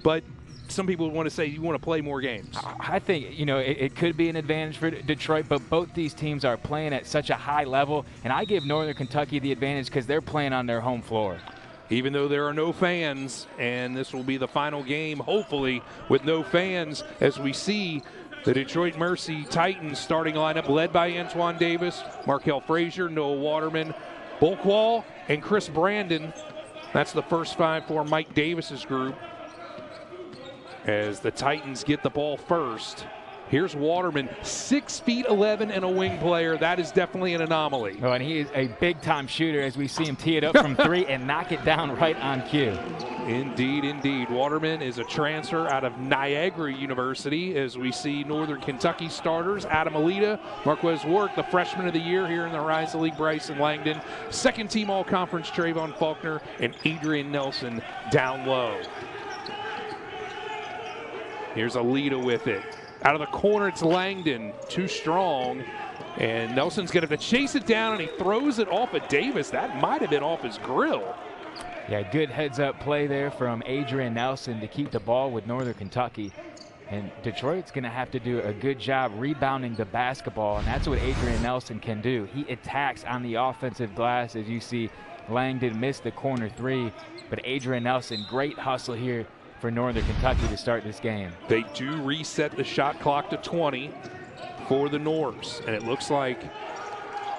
But some people want to say you want to play more games. I think, it could be an advantage for Detroit, but both these teams are playing at such a high level, and I give Northern Kentucky the advantage because they're playing on their home floor. Even though there are no fans, and this will be the final game, hopefully, with no fans, as we see the DetroitMercy Titans starting lineup led by Antoine Davis, Markel Frazier, Noah Waterman, Bulkwall, and Chris Brandon. That's the first five for Mike Davis's group. As the Titans get the ball first. Here's Waterman, 6'11" and a wing player. That is definitely an anomaly. Oh, and he is a big-time shooter as we see him tee it up from three and knock it down right on cue. Indeed, indeed. Waterman is a transfer out of Niagara University as we see Northern Kentucky starters. Adam Alita, Marquez Warwick, the freshman of the year here in the Horizon League, Bryson Langdon. Second team all-conference, Trayvon Faulkner, and Adrian Nelson down low. Here's Alita with it. Out of the corner, it's Langdon, too strong. And Nelson's going to have to chase it down, and he throws it off of Davis. That might have been off his grill. Yeah, good heads-up play there from Adrian Nelson to keep the ball with Northern Kentucky. And Detroit's going to have to do a good job rebounding the basketball, and that's what Adrian Nelson can do. He attacks on the offensive glass, as you see Langdon miss the corner three. But Adrian Nelson, great hustle here for Northern Kentucky to start this game. They do reset the shot clock to 20 for the Norse, and it looks like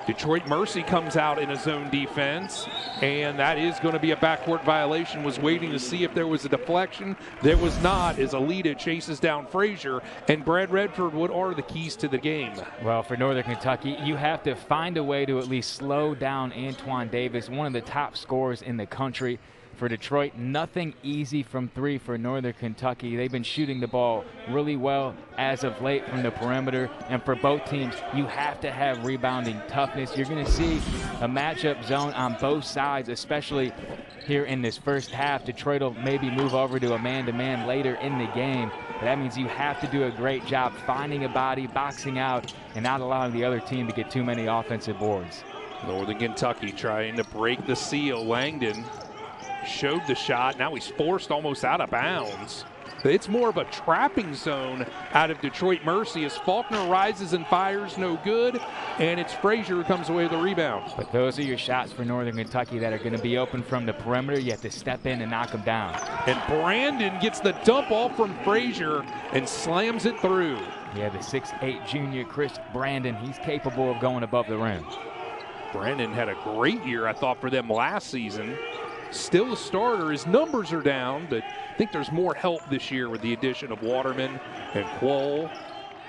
DetroitMercy comes out in a zone defense, and that is going to be a backcourt violation. Was waiting to see if there was a deflection. There was not, as Alita chases down Frazier. And Brad Redford, what are the keys to the game? Well, for Northern Kentucky, you have to find a way to at least slow down Antoine Davis, one of the top scorers in the country. For Detroit, nothing easy from three for Northern Kentucky. They've been shooting the ball really well as of late from the perimeter. And for both teams, you have to have rebounding toughness. You're going to see a matchup zone on both sides, especially here in this first half. Detroit will maybe move over to a man-to-man later in the game. But that means you have to do a great job finding a body, boxing out, and not allowing the other team to get too many offensive boards. Northern Kentucky trying to break the seal. Langdon showed the shot. Now he's forced almost out of bounds. It's more of a trapping zone out of DetroitMercy as Faulkner rises and fires, no good, and it's Frazier who comes away with the rebound. But those are your shots for Northern Kentucky that are going to be open from the perimeter. You have to step in and knock them down. And Brandon gets the dump off from Frazier and slams it through. Yeah, the 6'8" junior Chris Brandon, he's capable of going above the rim. Brandon had a great year, I thought, for them last season. Still a starter. His numbers are down, but I think there's more help this year with the addition of Waterman and Quoll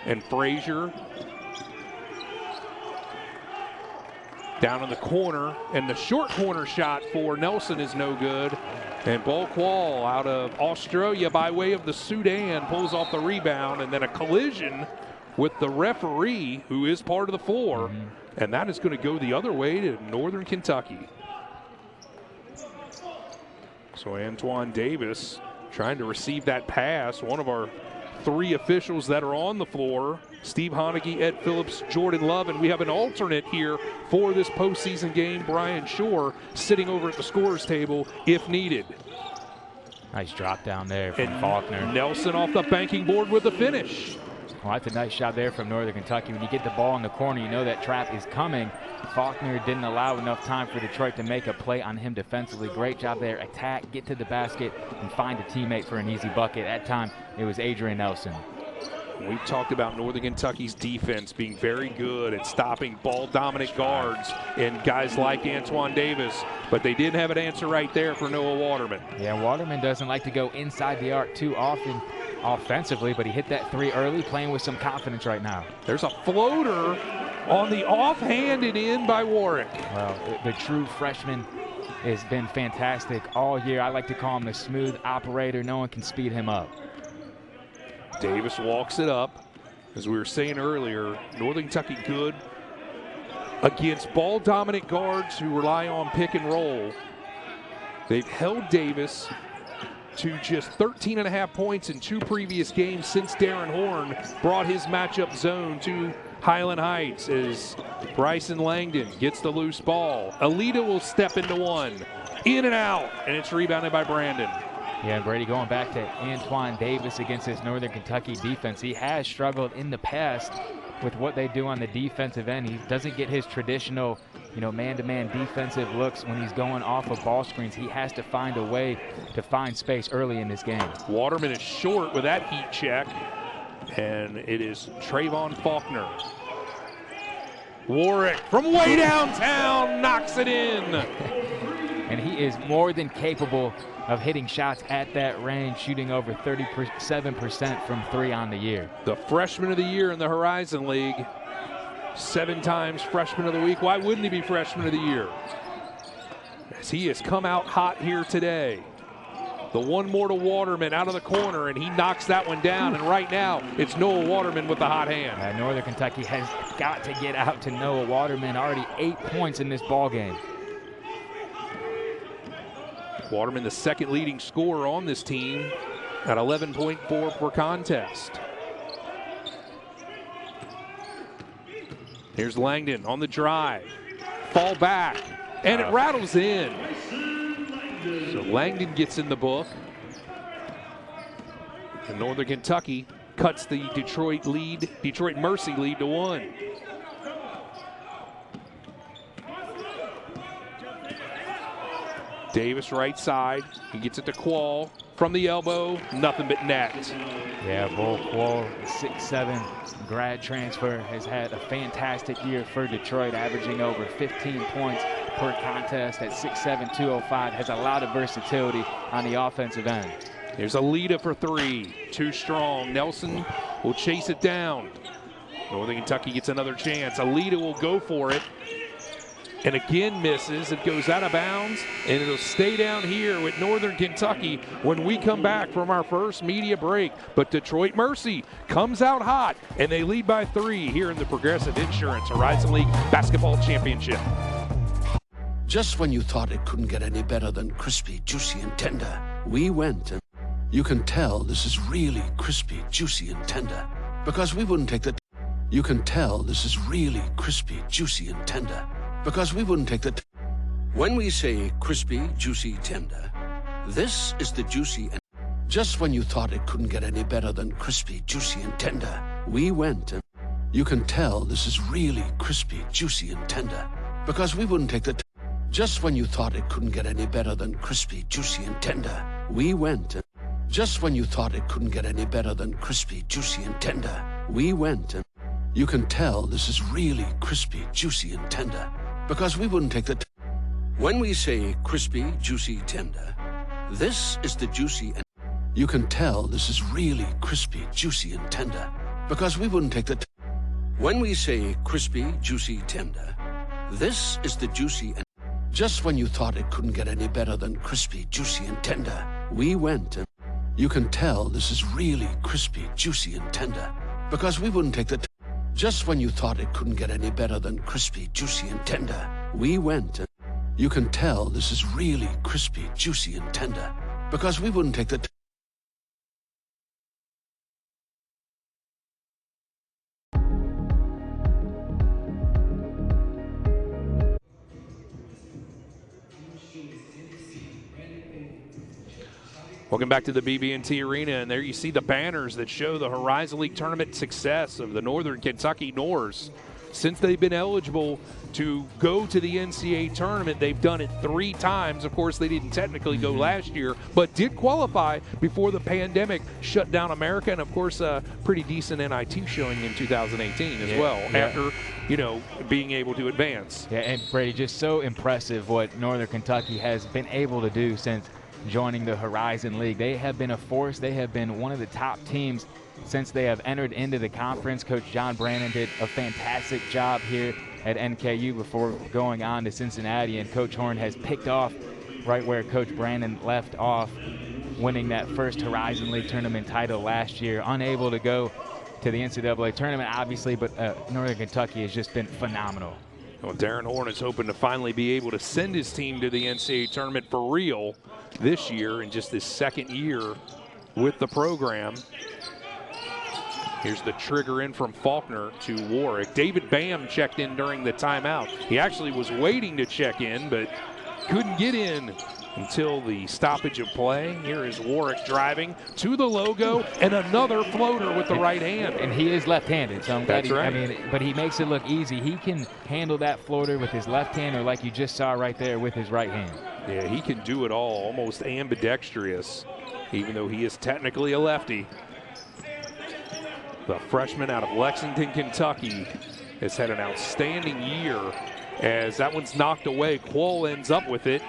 and Frazier. Down in the corner, and the short corner shot for Nelson is no good. And Bulkwall out of Australia by way of the Sudan pulls off the rebound, and then a collision with the referee, who is part of the floor, and that is going to go the other way to Northern Kentucky. So Antoine Davis trying to receive that pass. One of our three officials that are on the floor, Steve Honeggy, Ed Phillips, Jordan Love, and we have an alternate here for this postseason game, Brian Shore, sitting over at the scorer's table if needed. Nice drop down there from Faulkner. Nelson off the banking board with the finish. Well, that's a nice shot there from Northern Kentucky. When you get the ball in the corner, you know that trap is coming. Faulkner didn't allow enough time for Detroit to make a play on him defensively. Great job there. Attack, get to the basket, and find a teammate for an easy bucket. At time, it was Adrian Nelson. We talked about Northern Kentucky's defense being very good at stopping ball-dominant guards and guys like Antoine Davis, but they didn't have an answer right there for Noah Waterman. Yeah, Waterman doesn't like to go inside the arc too often offensively, but he hit that three early, playing with some confidence right now. There's a floater on the offhand and in by Warwick. Well, the true freshman has been fantastic all year. I like to call him the smooth operator. No one can speed him up. Davis walks it up. As we were saying earlier, Northern Kentucky good against ball-dominant guards who rely on pick and roll. They've held Davis to just 13.5 points in 2 previous games since Darren Horn brought his matchup zone to Highland Heights as Bryson Langdon gets the loose ball. Alita will step into one. In and out, and it's rebounded by Brandon. Yeah, Brady, going back to Antoine Davis against this Northern Kentucky defense, he has struggled in the past with what they do on the defensive end. He doesn't get his traditional, man-to-man defensive looks when he's going off of ball screens. He has to find a way to find space early in this game. Waterman is short with that heat check, and it is Trayvon Faulkner. Warwick from way downtown knocks it in. And he is more than capable of hitting shots at that range, shooting over 37% from 3 on the year. The freshman of the year in the Horizon League, 7 times freshman of the week. Why wouldn't he be freshman of the year? As he has come out hot here today. The one more to Waterman out of the corner, and he knocks that one down. And right now, it's Noah Waterman with the hot hand. Northern Kentucky has got to get out to Noah Waterman. Already 8 points in this ball game. Waterman, the second leading scorer on this team at 11.4 per contest. Here's Langdon on the drive. Fall back, and it rattles in. So Langdon gets in the book. And Northern Kentucky cuts the DetroitMercy lead to 1. Davis right side. He gets it to Quall from the elbow. Nothing but net. Yeah, Bull Quall, 6'7" grad transfer, has had a fantastic year for Detroit, averaging over 15 points per contest at 6'7", 205. Has a lot of versatility on the offensive end. Here's Alita for 3. Too strong. Nelson will chase it down. Northern Kentucky gets another chance. Alita will go for it. And again misses. It goes out of bounds, and it'll stay down here with Northern Kentucky when we come back from our first media break. But DetroitMercy comes out hot, and they lead by 3 here in the Progressive Insurance Horizon League Basketball Championship. Just when you thought it couldn't get any better than crispy, juicy, and tender, we went and you can tell this is really crispy, juicy, and tender because we wouldn't take the. You can tell this is really crispy, juicy, and tender because we wouldn't take the. When we say crispy, juicy, tender, this is the juicy and. Just when you thought it couldn't get any better than crispy, juicy, and tender, we went and you can tell this is really crispy, juicy, and tender because we wouldn't take the. Just when you thought it couldn't get any better than crispy, juicy, and tender, we went and. Just when you thought it couldn't get any better than crispy, juicy, and tender, we went and. You can tell this is really crispy, juicy, and tender because we wouldn't take the. When we say crispy, juicy, tender, this is the juicy and. You can tell this is really crispy, juicy, and tender because we wouldn't take the. When we say crispy, juicy, tender, this is the juicy and. Just when you thought it couldn't get any better than crispy, juicy, and tender, we went and. You can tell this is really crispy, juicy, and tender because we wouldn't take the. Just when you thought it couldn't get any better than crispy, juicy, and tender, we went and. You can tell this is really crispy, juicy, and tender because we wouldn't take the. Welcome back to the BB&T Arena, and there you see the banners that show the Horizon League tournament success of the Northern Kentucky Norse. Since they've been eligible to go to the NCAA tournament, they've done it 3 times. Of course, they didn't technically go last year, but did qualify before the pandemic shut down America, and of course, a pretty decent NIT showing in 2018 as well, after, being able to advance. Yeah, and Brady, just so impressive what Northern Kentucky has been able to do since joining the Horizon League. They have been a force. They have been one of the top teams since they have entered into the conference. Coach John Brannon did a fantastic job here at NKU before going on to Cincinnati, and Coach Horn has picked off right where Coach Brannon left off, winning that first Horizon League tournament title last year. Unable to go to the NCAA tournament, obviously, but Northern Kentucky has just been phenomenal. Well, Darren Horn is hoping to finally be able to send his team to the NCAA tournament for real this year in just his second year with the program. Here's the trigger in from Faulkner to Warwick. David Bam checked in during the timeout. He actually was waiting to check in, but couldn't get in until the stoppage of play. Here is Warwick driving to the logo and another floater with the right hand. And he is left-handed, so I'm glad That's right. I mean, but he makes it look easy. He can handle that floater with his left hand, or like you just saw right there, with his right hand. Yeah, he can do it all, almost ambidextrous, even though he is technically a lefty. The freshman out of Lexington, Kentucky, has had an outstanding year as that one's knocked away. Quall ends up with it.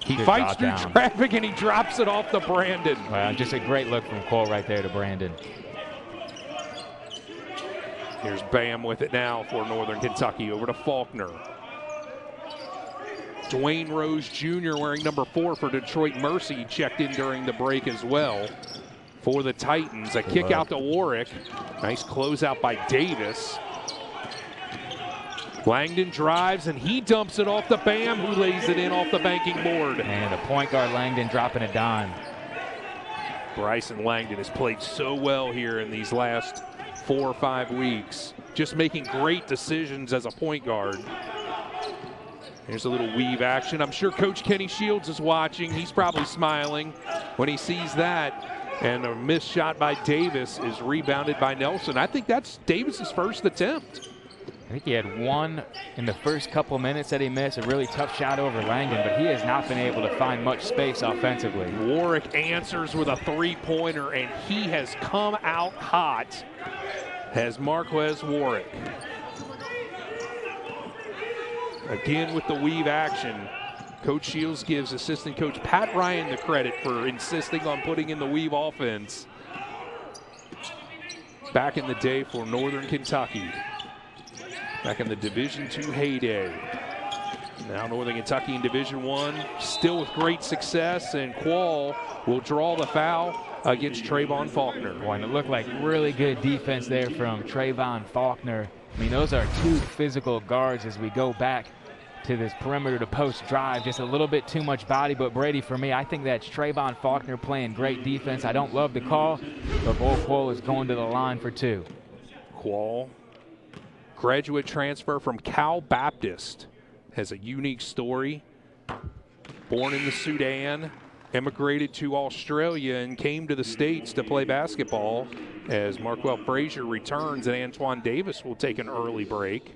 He Good fights through down. traffic and he drops it off to Brandon. Well, just a great look from Quall right there to Brandon. Here's Bam with it now for Northern Kentucky, over to Faulkner. Dwayne Rose Jr. wearing number 4 for DetroitMercy checked in during the break as well. For the Titans, a kick out to Warwick. Nice closeout by Davis. Langdon drives and he dumps it off to Bam, who lays it in off the banking board. And the point guard Langdon dropping a dime. Bryson Langdon has played so well here in these last 4 or 5 weeks, just making great decisions as a point guard. Here's a little weave action. I'm sure Coach Kenny Shields is watching. He's probably smiling when he sees that. And a missed shot by Davis is rebounded by Nelson. I think that's Davis's first attempt. I think he had one in the first couple minutes that he missed, a really tough shot over Langdon, but he has not been able to find much space offensively. Warwick answers with a three-pointer, and he has come out hot as Marquez Warwick. Again with the weave action. Coach Shields gives assistant coach Pat Ryan the credit for insisting on putting in the weave offense back in the day for Northern Kentucky. Back in the Division II heyday. Now Northern Kentucky in Division I, still with great success, and Quall will draw the foul against Trayvon Faulkner. Boy, and it looked like really good defense there from Trayvon Faulkner. I mean, those are 2 physical guards as we go back to this perimeter to post drive. Just a little bit too much body, but Brady, for me, I think that's Trayvon Faulkner playing great defense. I don't love the call, but Bo Quall is going to the line for 2. Quall, graduate transfer from Cal Baptist, has a unique story. Born in the Sudan, emigrated to Australia and came to the States to play basketball as Marquel Frazier returns and Antoine Davis will take an early break.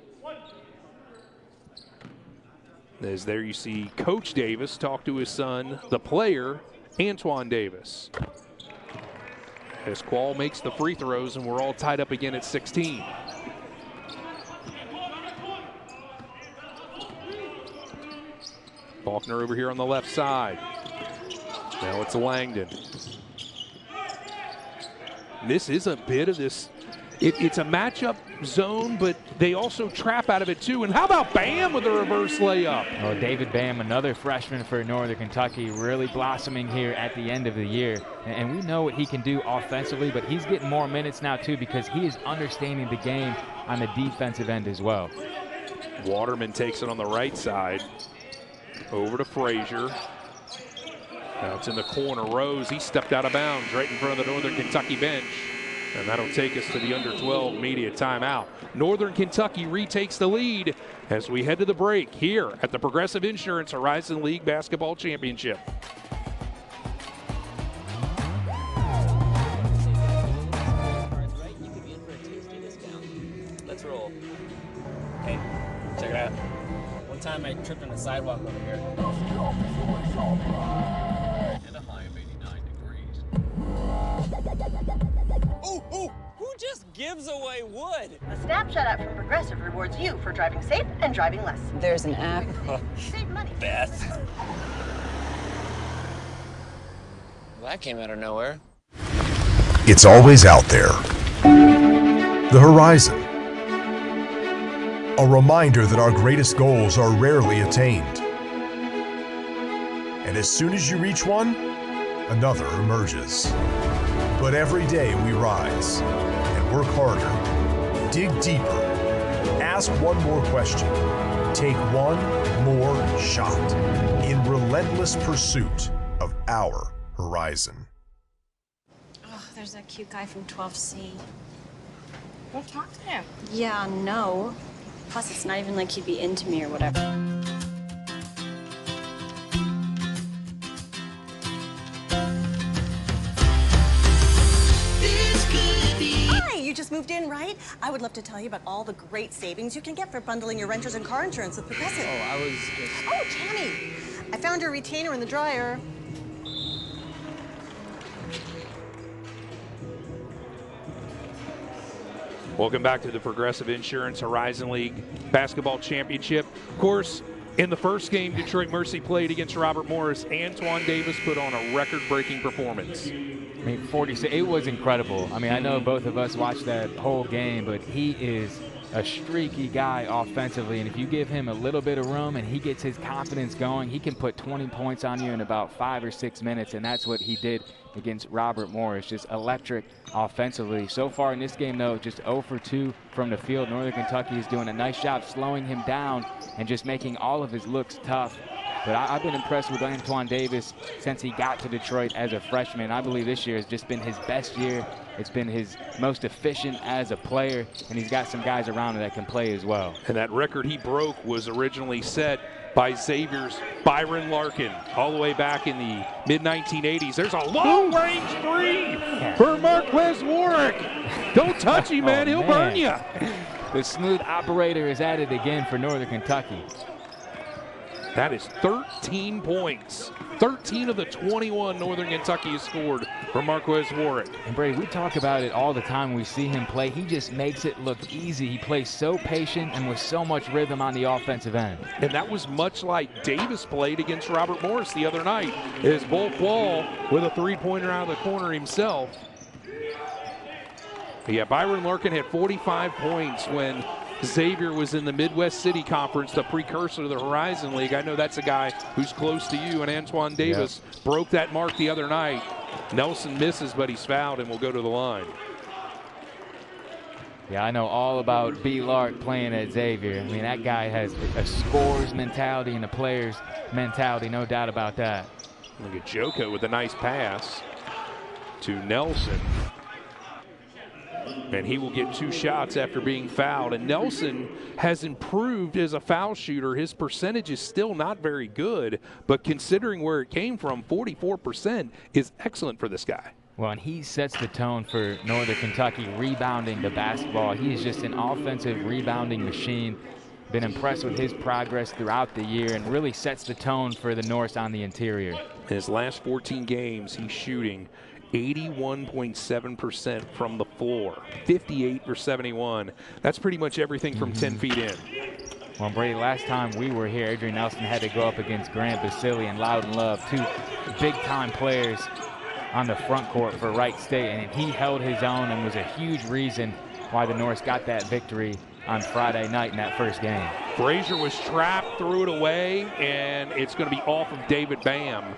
As there you see Coach Davis talk to his son, the player, Antoine Davis. As Quall makes the free throws and we're all tied up again at 16. Faulkner over here on the left side. Now it's Langdon. This is a bit of this. It's a matchup zone, but they also trap out of it too. And how about Bam with a reverse layup? Oh, David Bam, another freshman for Northern Kentucky, really blossoming here at the end of the year. And we know what he can do offensively, but he's getting more minutes now too because he is understanding the game on the defensive end as well. Waterman takes it on the right side. Over to Frazier. Now it's in the corner. Rose, he stepped out of bounds right in front of the Northern Kentucky bench. And that'll take us to the under-12 media timeout. Northern Kentucky retakes the lead as we head to the break here at the Progressive Insurance Horizon League Basketball Championship. Let's roll. Hey, check it out. One time I tripped on the sidewalk over here. And a high of 89 degrees. Ooh, who just gives away wood? The Snapshot app from Progressive rewards you for driving safe and driving less. There's an app. Save money. Beth. Well, that came out of nowhere. It's always out there. The horizon. A reminder that our greatest goals are rarely attained. And as soon as you reach one, another emerges. But every day we rise and work harder, dig deeper, ask one more question, take one more shot in relentless pursuit of our horizon. Oh, there's that cute guy from 12C. Don't talk to him. Yeah, no. Plus, it's not even like he'd be into me or whatever. moved in, right? I would love to tell you about all the great savings you can get for bundling your renters and car insurance with Progressive. Oh, I was just... Oh, Tammy, I found your retainer in the dryer. Welcome back to the Progressive Insurance Horizon League Basketball Championship. Of course, in the first game Detroit Mercy played against Robert Morris, Antoine Davis put on a record-breaking performance. I mean, 46, it was incredible. I mean, I know both of us watched that whole game, but he is a streaky guy offensively, and if you give him a little bit of room and he gets his confidence going, he can put 20 points on you in about 5 or 6 minutes, and that's what he did against Robert Morris. Just electric offensively. So far in this game, though, just 0 for 2 from the field. Northern Kentucky is doing a nice job slowing him down and just making all of his looks tough. But I've been impressed with Antoine Davis since he got to Detroit as a freshman. I believe this year has just been his best year. It's been his most efficient as a player, and he's got some guys around him that can play as well. And that record he broke was originally set by Xavier's Byron Larkin all the way back in the mid-1980s. There's a long-range three for Marquez Warwick. Don't touch him, man. He'll burn you. The smooth operator is at it again for Northern Kentucky. That is 13 points. 13 of the 21 Northern Kentucky has scored for Marquez Warwick. And Brady, we talk about it all the time when we see him play. He just makes it look easy. He plays so patient and with so much rhythm on the offensive end. And that was much like Davis played against Robert Morris the other night. Is Bull Quall with a three-pointer out of the corner himself. Yeah, Byron Larkin had 45 points when Xavier was in the Midwest City Conference, the precursor to the Horizon League. I know that's a guy who's close to you, and Antoine Davis broke that mark the other night. Nelson misses, but he's fouled and will go to the line. Yeah, I know all about B. Lark playing at Xavier. I mean, that guy has a scorer's mentality and a player's mentality, no doubt about that. Look at Joko with a nice pass to Nelson. And he will get 2 shots after being fouled. And Nelson has improved as a foul shooter. His percentage is still not very good, but considering where it came from, 44% is excellent for this guy. Well, and he sets the tone for Northern Kentucky rebounding the basketball. He is just an offensive rebounding machine. Been impressed with his progress throughout the year and really sets the tone for the Norse on the interior. In his last 14 games, he's shooting 81.7% from the floor, 58 for 71. That's pretty much everything from 10 feet in. Well, Brady, last time we were here, Adrian Nelson had to go up against Grant Basili and Loudon Love, 2 big-time players on the front court for Wright State, and he held his own and was a huge reason why the Norse got that victory on Friday night in that first game. Frazier was trapped, threw it away, and it's going to be off of David Bam.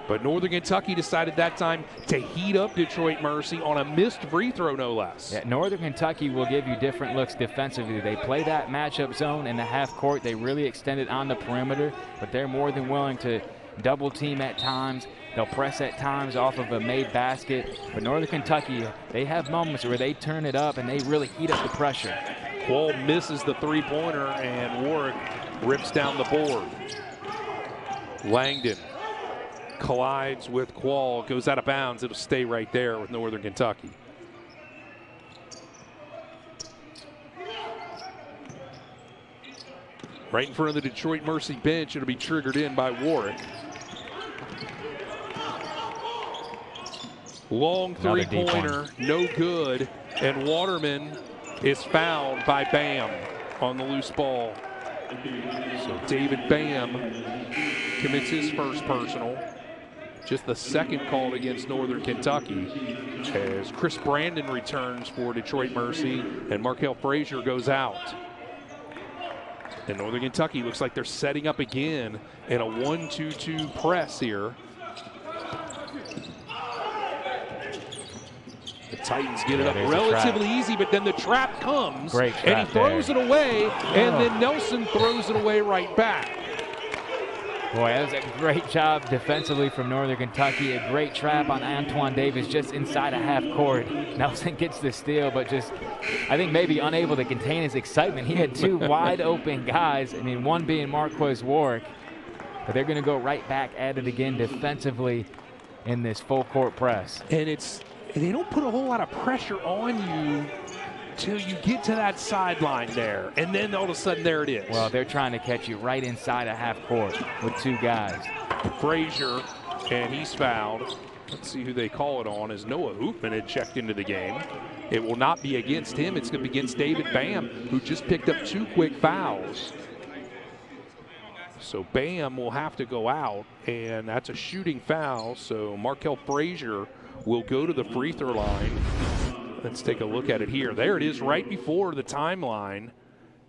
But Northern Kentucky decided that time to heat up Detroit Mercy on a missed free throw, no less. Yeah, Northern Kentucky will give you different looks defensively. They play that matchup zone in the half court. They really extend it on the perimeter, but they're more than willing to double team at times. They'll press at times off of a made basket. But Northern Kentucky, they have moments where they turn it up and they really heat up the pressure. Quall misses the three-pointer, and Warwick rips down the board. Langdon collides with Quall, goes out of bounds. It'll stay right there with Northern Kentucky. Right in front of the Detroit Mercy bench, it'll be triggered in by Warwick. Long three-pointer, no good, and Waterman is fouled by Bam on the loose ball. So David Bam commits his first personal. Just the second called against Northern Kentucky, as Chris Brandon returns for Detroit Mercy and Markel Frazier goes out. And Northern Kentucky looks like they're setting up again in a 1-2-2 press here. The Titans get it up relatively easy, but then the trap comes, and he throws it away, and then Nelson throws it away right back. Boy, that was a great job defensively from Northern Kentucky. A great trap on Antoine Davis just inside a half court. Nelson gets the steal, but just, I think, maybe unable to contain his excitement. He had 2 wide open guys, I mean, one being Marquez Warwick. But they're going to go right back at it again defensively in this full court press. And it's and they don't put a whole lot of pressure on you till you get to that sideline there, and then all of a sudden there it is. Well, they're trying to catch you right inside of half court with 2 guys. Frazier, and he's fouled. Let's see who they call it on, as Noah Hoopman had checked into the game. It will not be against him. It's going to be against David Bam, who just picked up 2 quick fouls. So Bam will have to go out, and that's a shooting foul. So Markel Frazier will go to the free throw line. Let's take a look at it here. There it is right before the timeline.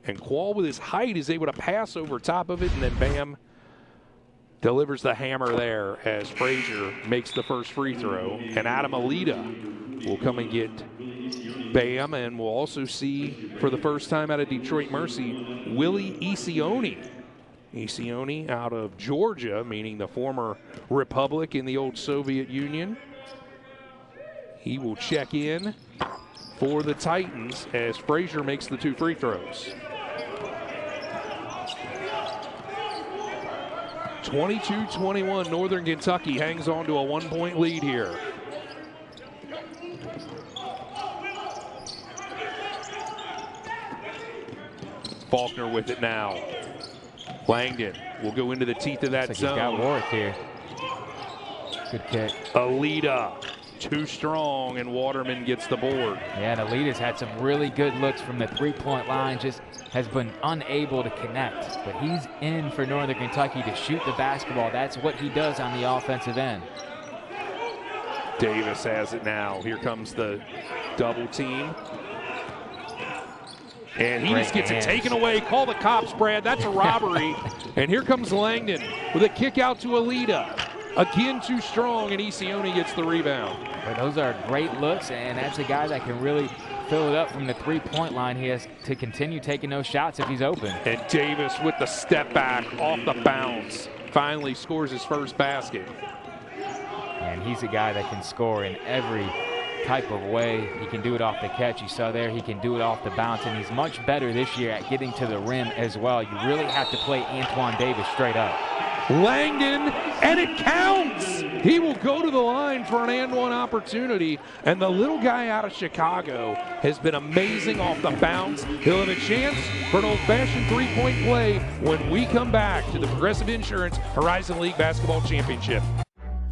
And Qual with his height is able to pass over top of it, and then Bam delivers the hammer there as Frazier makes the first free throw. And Adam Alita will come and get Bam, and we'll also see for the first time out of Detroit Mercy, Willie Isione. Isione out of Georgia, meaning the former republic in the old Soviet Union. He will check in for the Titans as Frazier makes the 2 free throws. 22-21, Northern Kentucky hangs on to a 1-point lead here. Faulkner with it now. Langdon will go into the teeth of that Looks zone. like he's got Warwick here. Good kick. Alita, too strong, and Waterman gets the board. Yeah, and Alita's had some really good looks from the 3-point line, just has been unable to connect. But he's in for Northern Kentucky to shoot the basketball. That's what he does on the offensive end. Davis has it now. Here comes the double team. And he just gets it taken away. Call the cops, Brad. That's a robbery. And here comes Langdon with a kick out to Alita. Again, too strong, and Isione gets the rebound. But those are great looks, and that's a guy that can really fill it up from the 3-point line. He has to continue taking those shots if he's open. And Davis with the step back off the bounce finally scores his first basket. And he's a guy that can score in every type of way. He can do it off the catch. You saw there, he can do it off the bounce, and he's much better this year at getting to the rim as well. You really have to play Antoine Davis straight up. Langdon, and it counts. He will go to the line for an and one opportunity, and the little guy out of Chicago has been amazing off the bounce. He'll have a chance for an old-fashioned 3-point play when we come back to the Progressive Insurance Horizon League Basketball Championship.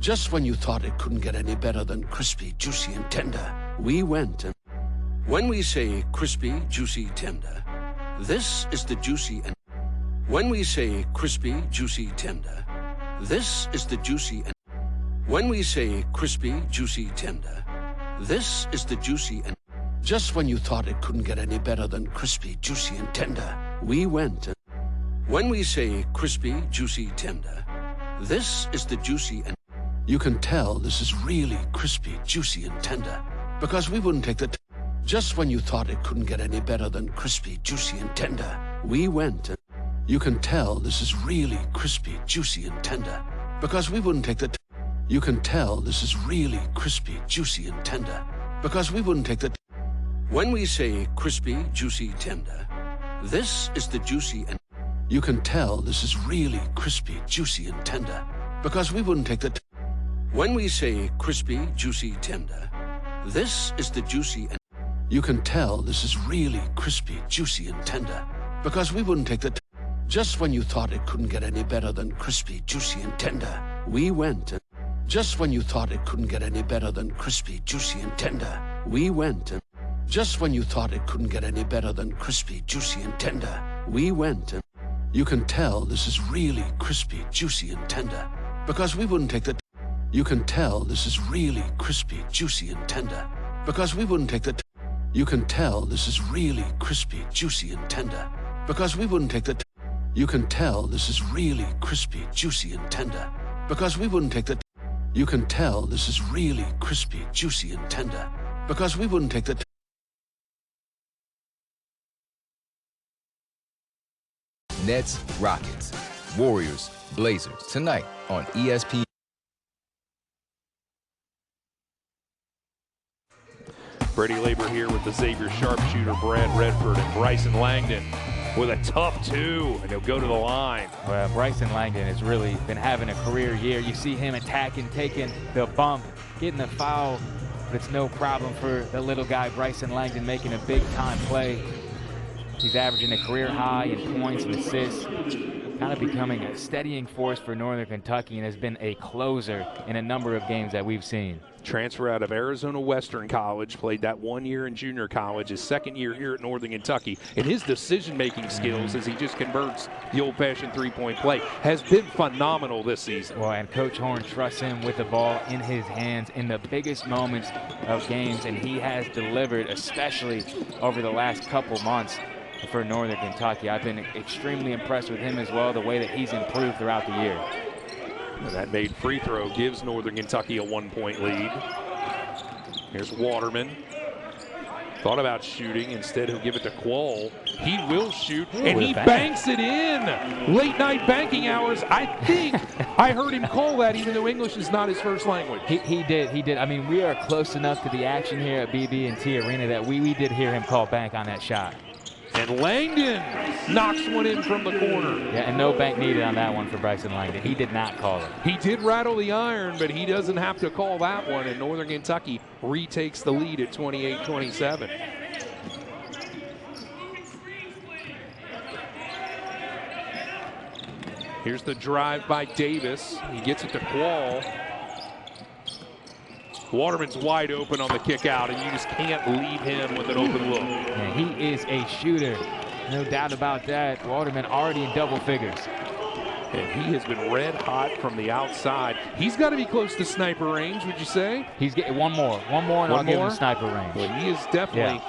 Just when you thought it couldn't get any better than crispy, juicy, and tender, we went and... When we say crispy, juicy, tender, this is the juicy and... When we say crispy, juicy, tender, this is the juicy and... When we say crispy, juicy, tender, this is the juicy and... Just when you thought it couldn't get any better than crispy, juicy, and tender, we went and... When we say crispy, juicy, tender, this is the juicy and... You can tell this is really crispy, juicy, and tender, because we wouldn't take the... Just when you thought it couldn't get any better than crispy, juicy, and tender, we went and... You can tell this is really crispy, juicy, and tender, because we wouldn't take the... You can tell this is really crispy, juicy, and tender, because we wouldn't take the... When we say crispy, juicy, tender, this is the juicy and... You can tell this is really crispy, juicy, and tender, because we wouldn't take the... When we say crispy, juicy, tender, this is the juicy and... You can tell this is really crispy, juicy, and tender, because we wouldn't take the... Just when you thought it couldn't get any better than crispy, juicy, and tender, we went and... Just when you thought it couldn't get any better than crispy, juicy, and tender, we went and... Just when you thought it couldn't get any better than crispy, juicy, and tender, we went and... You can tell this is really crispy, juicy, and tender, because we wouldn't take the... You can tell this is really crispy, juicy, and tender, because we wouldn't take the... You can tell this is really crispy, juicy, and tender, because we wouldn't take the... You can tell this is really crispy, juicy, and tender, because we wouldn't take the... You can tell this is really crispy, juicy, and tender, because we wouldn't take the... Nets, Rockets, Warriors, Blazers, tonight on ESPN. Brady Labor here with the Xavier sharpshooter, Brad Redford, and Bryson Langdon with a tough 2, and he'll go to the line. Well, Bryson Langdon has really been having a career year. You see him attacking, taking the bump, getting the foul but it's no problem for the little guy, Bryson Langdon, making a big-time play. He's averaging a career high in points and assists, kind of becoming a steadying force for Northern Kentucky, and has been a closer in a number of games that we've seen. Transfer out of Arizona Western College, played that 1 year in junior college, his second year here at Northern Kentucky, and his decision-making skills as he just converts the old-fashioned three-point play has been phenomenal this season. Well, and Coach Horn trusts him with the ball in his hands in the biggest moments of games, and he has delivered, especially over the last couple months for Northern Kentucky. I've been extremely impressed with him as well, the way that he's improved throughout the year. And that made free throw gives Northern Kentucky a 1-point lead. Here's Waterman. Thought about shooting. Instead, he'll give it to Quall. He will shoot, and he banks it in. Late night banking hours. I think I heard him call that, even though English is not his first language. He did. I mean, we are close enough to the action here at BB&T Arena that we did hear him call bank on that shot. And Langdon knocks one in from the corner. Yeah, and no bank needed on that one for Bryson Langdon. He did not call it. He did rattle the iron, but he doesn't have to call that one, and Northern Kentucky retakes the lead at 28-27. Here's the drive by Davis. He gets it to Quall. Waterman's wide open on the kick out, and you just can't leave him with an open look. Yeah, he is a shooter, no doubt about that. Waterman already in double figures. And he has been red hot from the outside. He's got to be close to sniper range, would you say? He's getting one more, and I'll give him sniper range. Well, he has definitely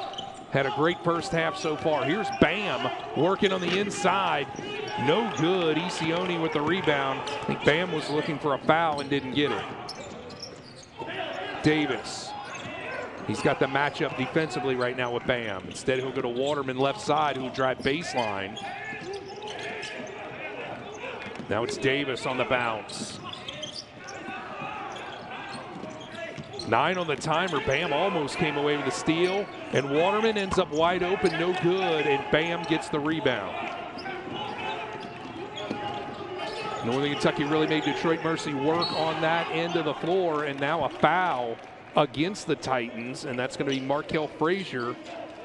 had a great first half so far. Here's Bam working on the inside. No good. Isioni with the rebound. I think Bam was looking for a foul and didn't get it. Davis. He's got the matchup defensively right now with Bam. Instead, he'll go to Waterman left side, who'll drive baseline. Now it's Davis on the bounce. 9 on the timer. Bam almost came away with a steal, and Waterman ends up wide open, no good, and Bam gets the rebound. Northern Kentucky really made DetroitMercy work on that end of the floor, and now a foul against the Titans, and that's going to be Markel Frazier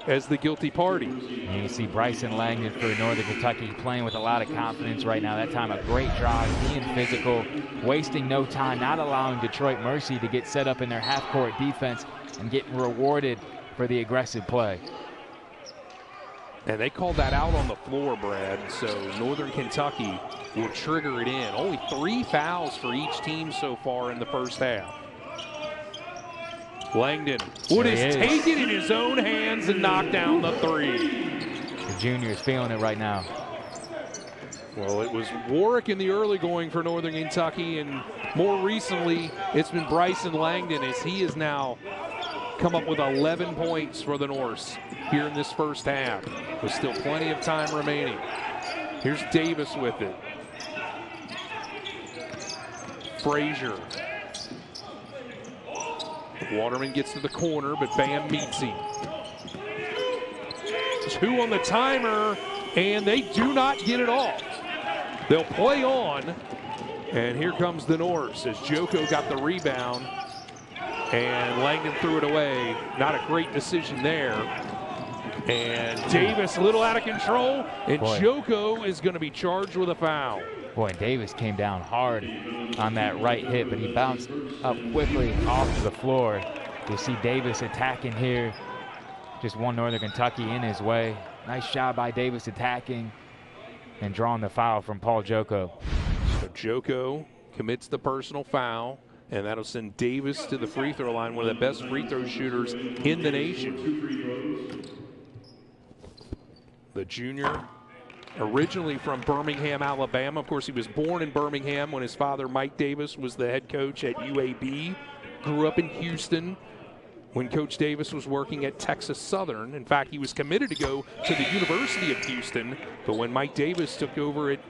as the guilty party. And you see Bryson Langdon for Northern Kentucky playing with a lot of confidence right now. That time a great drive, being physical, wasting no time, not allowing DetroitMercy to get set up in their half-court defense and getting rewarded for the aggressive play. And they called that out on the floor, Brad, so Northern Kentucky will trigger it in. Only 3 fouls for each team so far in the first half. Langdon would have taken it in his own hands and knocked down the 3. The junior is feeling it right now. Well, it was Warwick in the early going for Northern Kentucky, and more recently it's been Bryson Langdon, as he has now come up with 11 points for the Norse here in this first half, with still plenty of time remaining. Here's Davis with it. Frazier. Waterman gets to the corner, but Bam meets him. 2 on the timer, and they do not get it off. They'll play on, and here comes the Norse as Joko got the rebound, and Langdon threw it away. Not a great decision there. And Davis a little out of control, and Joko is going to be charged with a foul. Boy, Davis came down hard on that right hit, but he bounced up quickly off the floor. You see Davis attacking here. Just one Northern Kentucky in his way. Nice job by Davis attacking and drawing the foul from Paul Joko. So Joko commits the personal foul, and that'll send Davis to the free throw line, one of the best free throw shooters in the nation. The junior, originally from Birmingham, Alabama. Of course, he was born in Birmingham when his father, Mike Davis, was the head coach at UAB. Grew up in Houston when Coach Davis was working at Texas Southern. In fact, he was committed to go to the University of Houston, but when Mike Davis took over at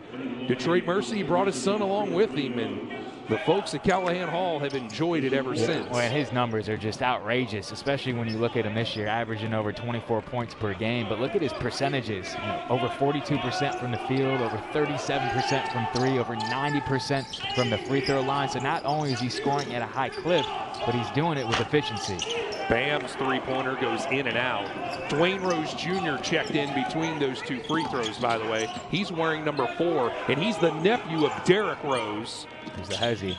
DetroitMercy, he brought his son along with him, and the folks at Callahan Hall have enjoyed it ever since. Well, and his numbers are just outrageous, especially when you look at him this year, averaging over 24 points per game. But look at his percentages. Over 42% from the field, over 37% from three, over 90% from the free throw line. So not only is he scoring at a high clip, but he's doing it with efficiency. Bam's three-pointer goes in and out. Dwayne Rose Jr. checked in between those two free throws, by the way. He's wearing number 4, and he's the nephew of Derrick Rose. He's the hezzy.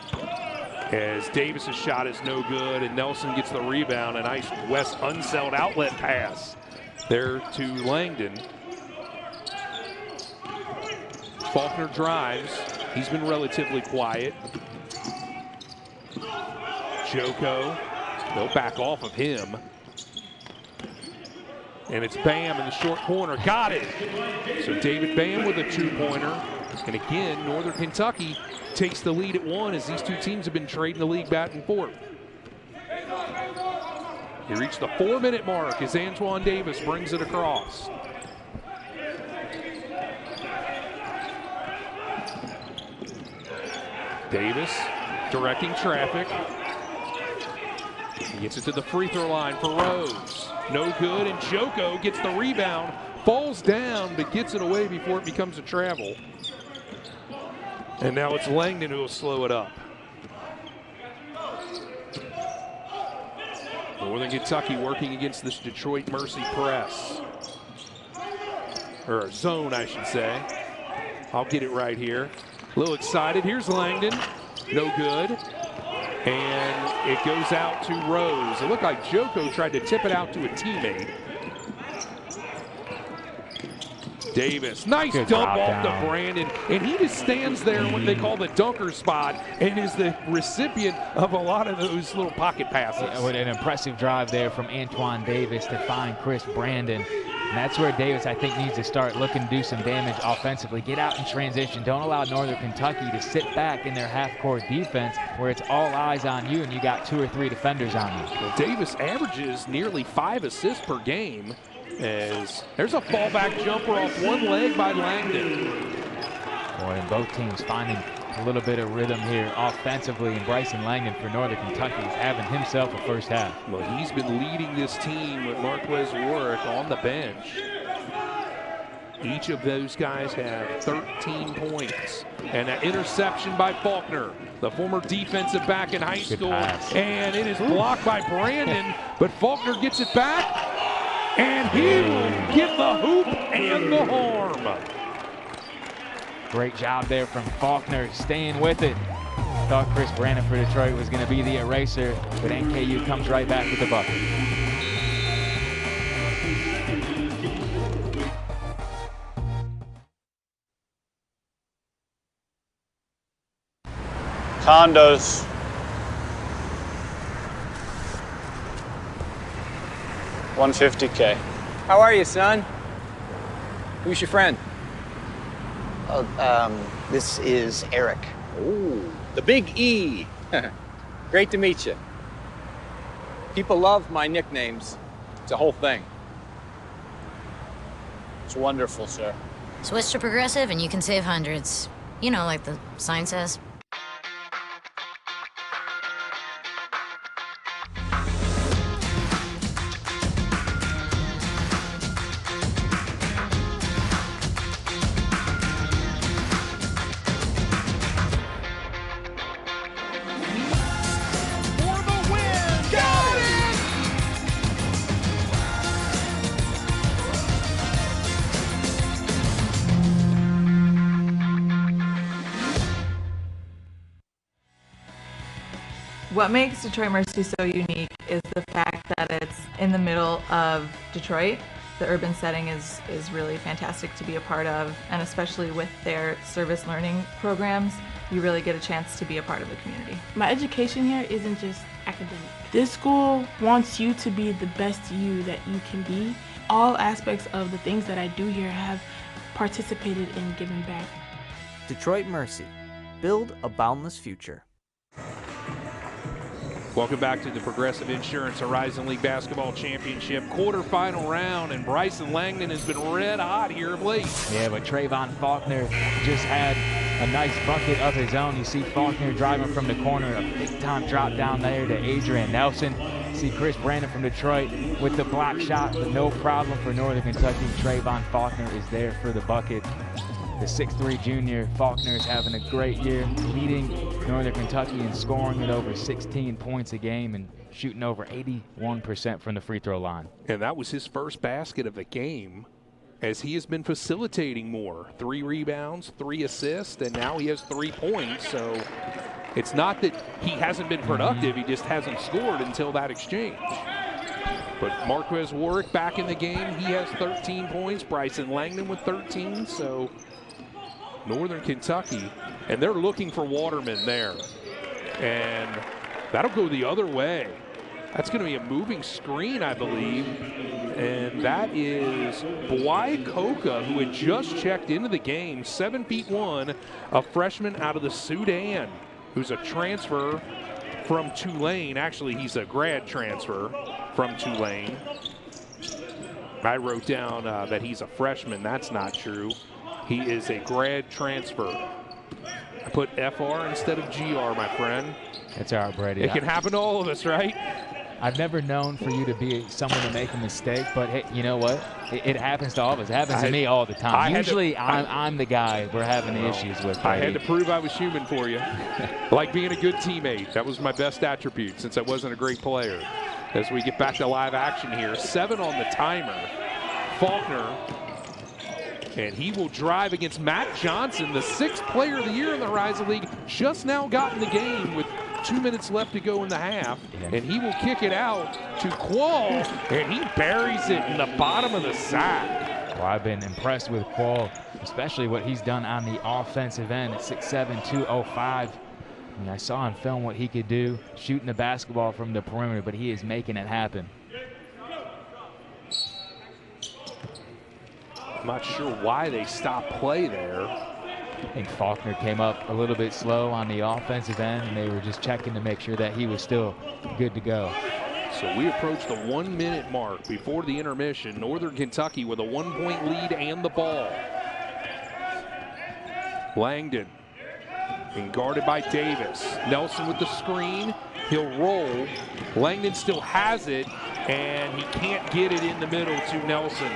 As Davis's shot is no good, and Nelson gets the rebound. A nice West Unseld outlet pass there to Langdon. Faulkner drives. He's been relatively quiet. Joko, they'll back off of him. And it's Bam in the short corner. Got it. So David Bam with a two-pointer. And again, Northern Kentucky takes the lead at 1 as these two teams have been trading the league back and forth. He reached the 4-minute mark as Antoine Davis brings it across. Davis directing traffic. He gets it to the free throw line for Rose. No good, and Joko gets the rebound, falls down, but gets it away before it becomes a travel. And now it's Langdon who will slow it up. Northern Kentucky working against this DetroitMercy press. Or zone, I should say. I'll get it right here. A little excited. Here's Langdon. No good. And it goes out to Rose. It looked like Joko tried to tip it out to a teammate. Davis, nice Good dump drop off down. to Brandon, and he just stands there in what they call the dunker spot and is the recipient of a lot of those little pocket passes. Yeah, with an impressive drive there from Antoine Davis to find Chris Brandon. And that's where Davis, I think, needs to start looking to do some damage offensively. Get out in transition. Don't allow Northern Kentucky to sit back in their half-court defense where it's all eyes on you and you got 2 or 3 defenders on you. Well, Davis averages nearly 5 assists per game. As there's a fallback jumper off one leg by Langdon. Boy, and both teams finding a little bit of rhythm here offensively, and Bryson Langdon for Northern Kentucky is having himself a first half. Well, he's been leading this team with Marquez Warwick on the bench. Each of those guys have 13 points. And an interception by Faulkner, the former defensive back in high school. And it is blocked by Brandon, but Faulkner gets it back. And he will get the hoop and the harm. Great job there from Faulkner, staying with it. Thought Chris Brandon for Detroit was going to be the eraser, but NKU comes right back with the bucket. Condos. $150K. How are you, son? Who's your friend? This is Eric. Ooh, the Big E. Great to meet you. People love my nicknames. It's a whole thing. It's wonderful, sir. Switch to Progressive and you can save hundreds. You know, like the sign says. What makes DetroitMercy so unique is the fact that it's in the middle of Detroit. The urban setting is really fantastic to be a part of, and especially with their service learning programs, you really get a chance to be a part of the community. My education here isn't just academic. This school wants you to be the best you that you can be. All aspects of the things that I do here have participated in giving back. DetroitMercy. Build a boundless future. Welcome back to the Progressive Insurance Horizon League Basketball Championship quarterfinal round, and Bryson Langdon has been red hot here of late. Yeah, but Trayvon Faulkner just had a nice bucket of his own. You see Faulkner driving from the corner, a big-time drop down there to Adrian Nelson. See Chris Brandon from Detroit with the block shot, but no problem for Northern Kentucky. Trayvon Faulkner is there for the bucket. The 6'3" junior Faulkner is having a great year, leading Northern Kentucky in scoring at over 16 points a game and shooting over 81% from the free throw line. And that was his first basket of the game, as he has been facilitating more. 3 rebounds, 3 assists, and now he has 3 points. So it's not that he hasn't been productive, he just hasn't scored until that exchange. But Marquez Warwick back in the game, he has 13 points. Bryson Langdon with 13, so Northern Kentucky, and they're looking for Waterman there. And that'll go the other way. That's going to be a moving screen, I believe. And that is Bwai Koka, who had just checked into the game, 7'1", a freshman out of the Sudan, who's a transfer from Tulane. Actually, he's a grad transfer from Tulane. I wrote down that he's a freshman. That's not true. He is a grad transfer. I put FR instead of GR, my friend. It's all right, Brady. It can happen to all of us, right? I've never known for you to be someone to make a mistake, but hey, you know what? It happens to all of us. It happens to me all the time. Usually, I'm the guy we're having the issues with. Brady. I had to prove I was human for you. Like being a good teammate. That was my best attribute since I wasn't a great player. As we get back to live action here, 7 on the timer. Faulkner. And he will drive against Matt Johnson, the 6th player of the year in the Horizon League, just now got in the game with 2 minutes left to go in the half. And he will kick it out to Qual, and he buries it in the bottom of the sack. Well, I've been impressed with Qual, especially what he's done on the offensive end at 6'7", 205. I mean, I saw on film what he could do, shooting the basketball from the perimeter, but he is making it happen. I'm not sure why they stopped play there. I think Faulkner came up a little bit slow on the offensive end, and they were just checking to make sure that he was still good to go. So we approach the 1 minute mark before the intermission. Northern Kentucky with a 1-point lead and the ball. Langdon being guarded by Davis. Nelson with the screen. He'll roll. Langdon still has it, and he can't get it in the middle to Nelson.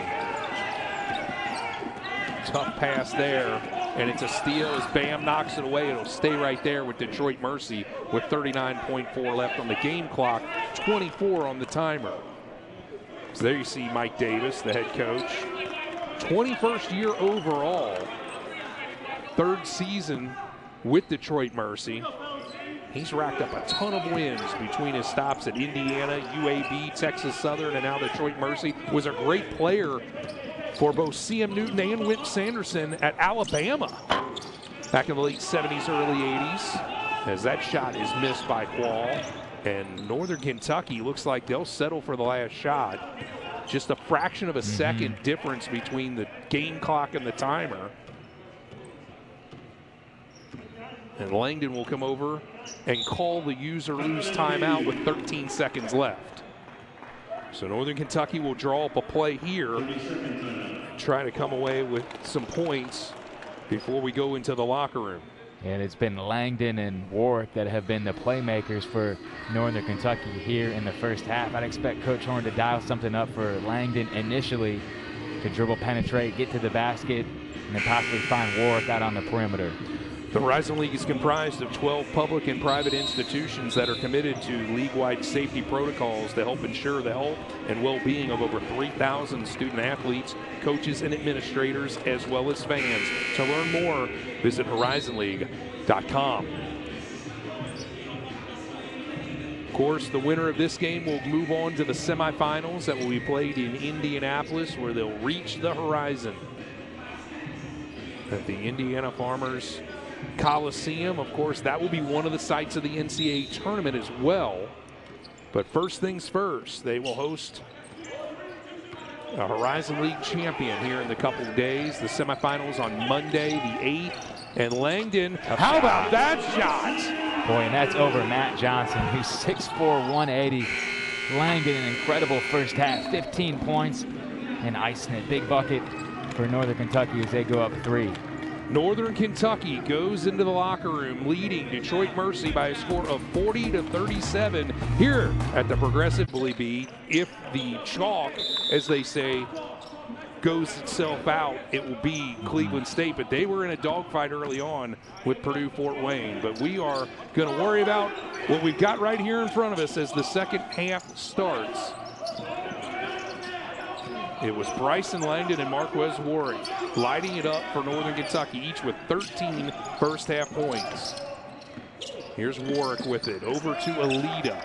Tough pass there, and it's a steal as Bam knocks it away. It'll stay right there with DetroitMercy with 39.4 left on the game clock, 24 on the timer. So there you see Mike Davis, the head coach. 21st year overall, 3rd season with DetroitMercy. He's racked up a ton of wins between his stops at Indiana, UAB, Texas Southern, and now DetroitMercy. Was a great player for both C.M. Newton and Wimp Sanderson at Alabama back in the late 70s, early 80s, as that shot is missed by Qual. And Northern Kentucky looks like they'll settle for the last shot. Just a fraction of a second difference between the game clock and the timer. And Langdon will come over and call the use or lose timeout with 13 seconds left. So Northern Kentucky will draw up a play here, try to come away with some points before we go into the locker room. And it's been Langdon and Warwick that have been the playmakers for Northern Kentucky here in the first half. I'd expect Coach Horn to dial something up for Langdon initially to dribble, penetrate, get to the basket, and then possibly find Warwick out on the perimeter. The Horizon League is comprised of 12 public and private institutions that are committed to league-wide safety protocols to help ensure the health and well-being of over 3,000 student athletes, coaches, and administrators, as well as fans. To learn more, visit horizonleague.com. Of course, the winner of this game will move on to the semifinals that will be played in Indianapolis, where they'll reach the Horizon at the Indiana Farmers Coliseum. Of course, that will be one of the sites of the NCAA tournament as well. But first things first, they will host a Horizon League champion here in the couple of days. The semifinals on Monday, the 8th. And Langdon, how about that shot? Boy, and that's over Matt Johnson, who's 6'4", 180. Langdon, an incredible first half, 15 points and icing it. Big bucket for Northern Kentucky as they go up 3. Northern Kentucky goes into the locker room leading DetroitMercy by a score of 40-37 here at the Progressive Bully Bee. If the chalk, as they say, goes itself out, it will be Cleveland State. But they were in a dogfight early on with Purdue-Fort Wayne. But we are going to worry about what we've got right here in front of us as the second half starts. It was Bryson Langdon and Marquez Warwick lighting it up for Northern Kentucky, each with 13 first half points. Here's Warwick with it, over to Alita.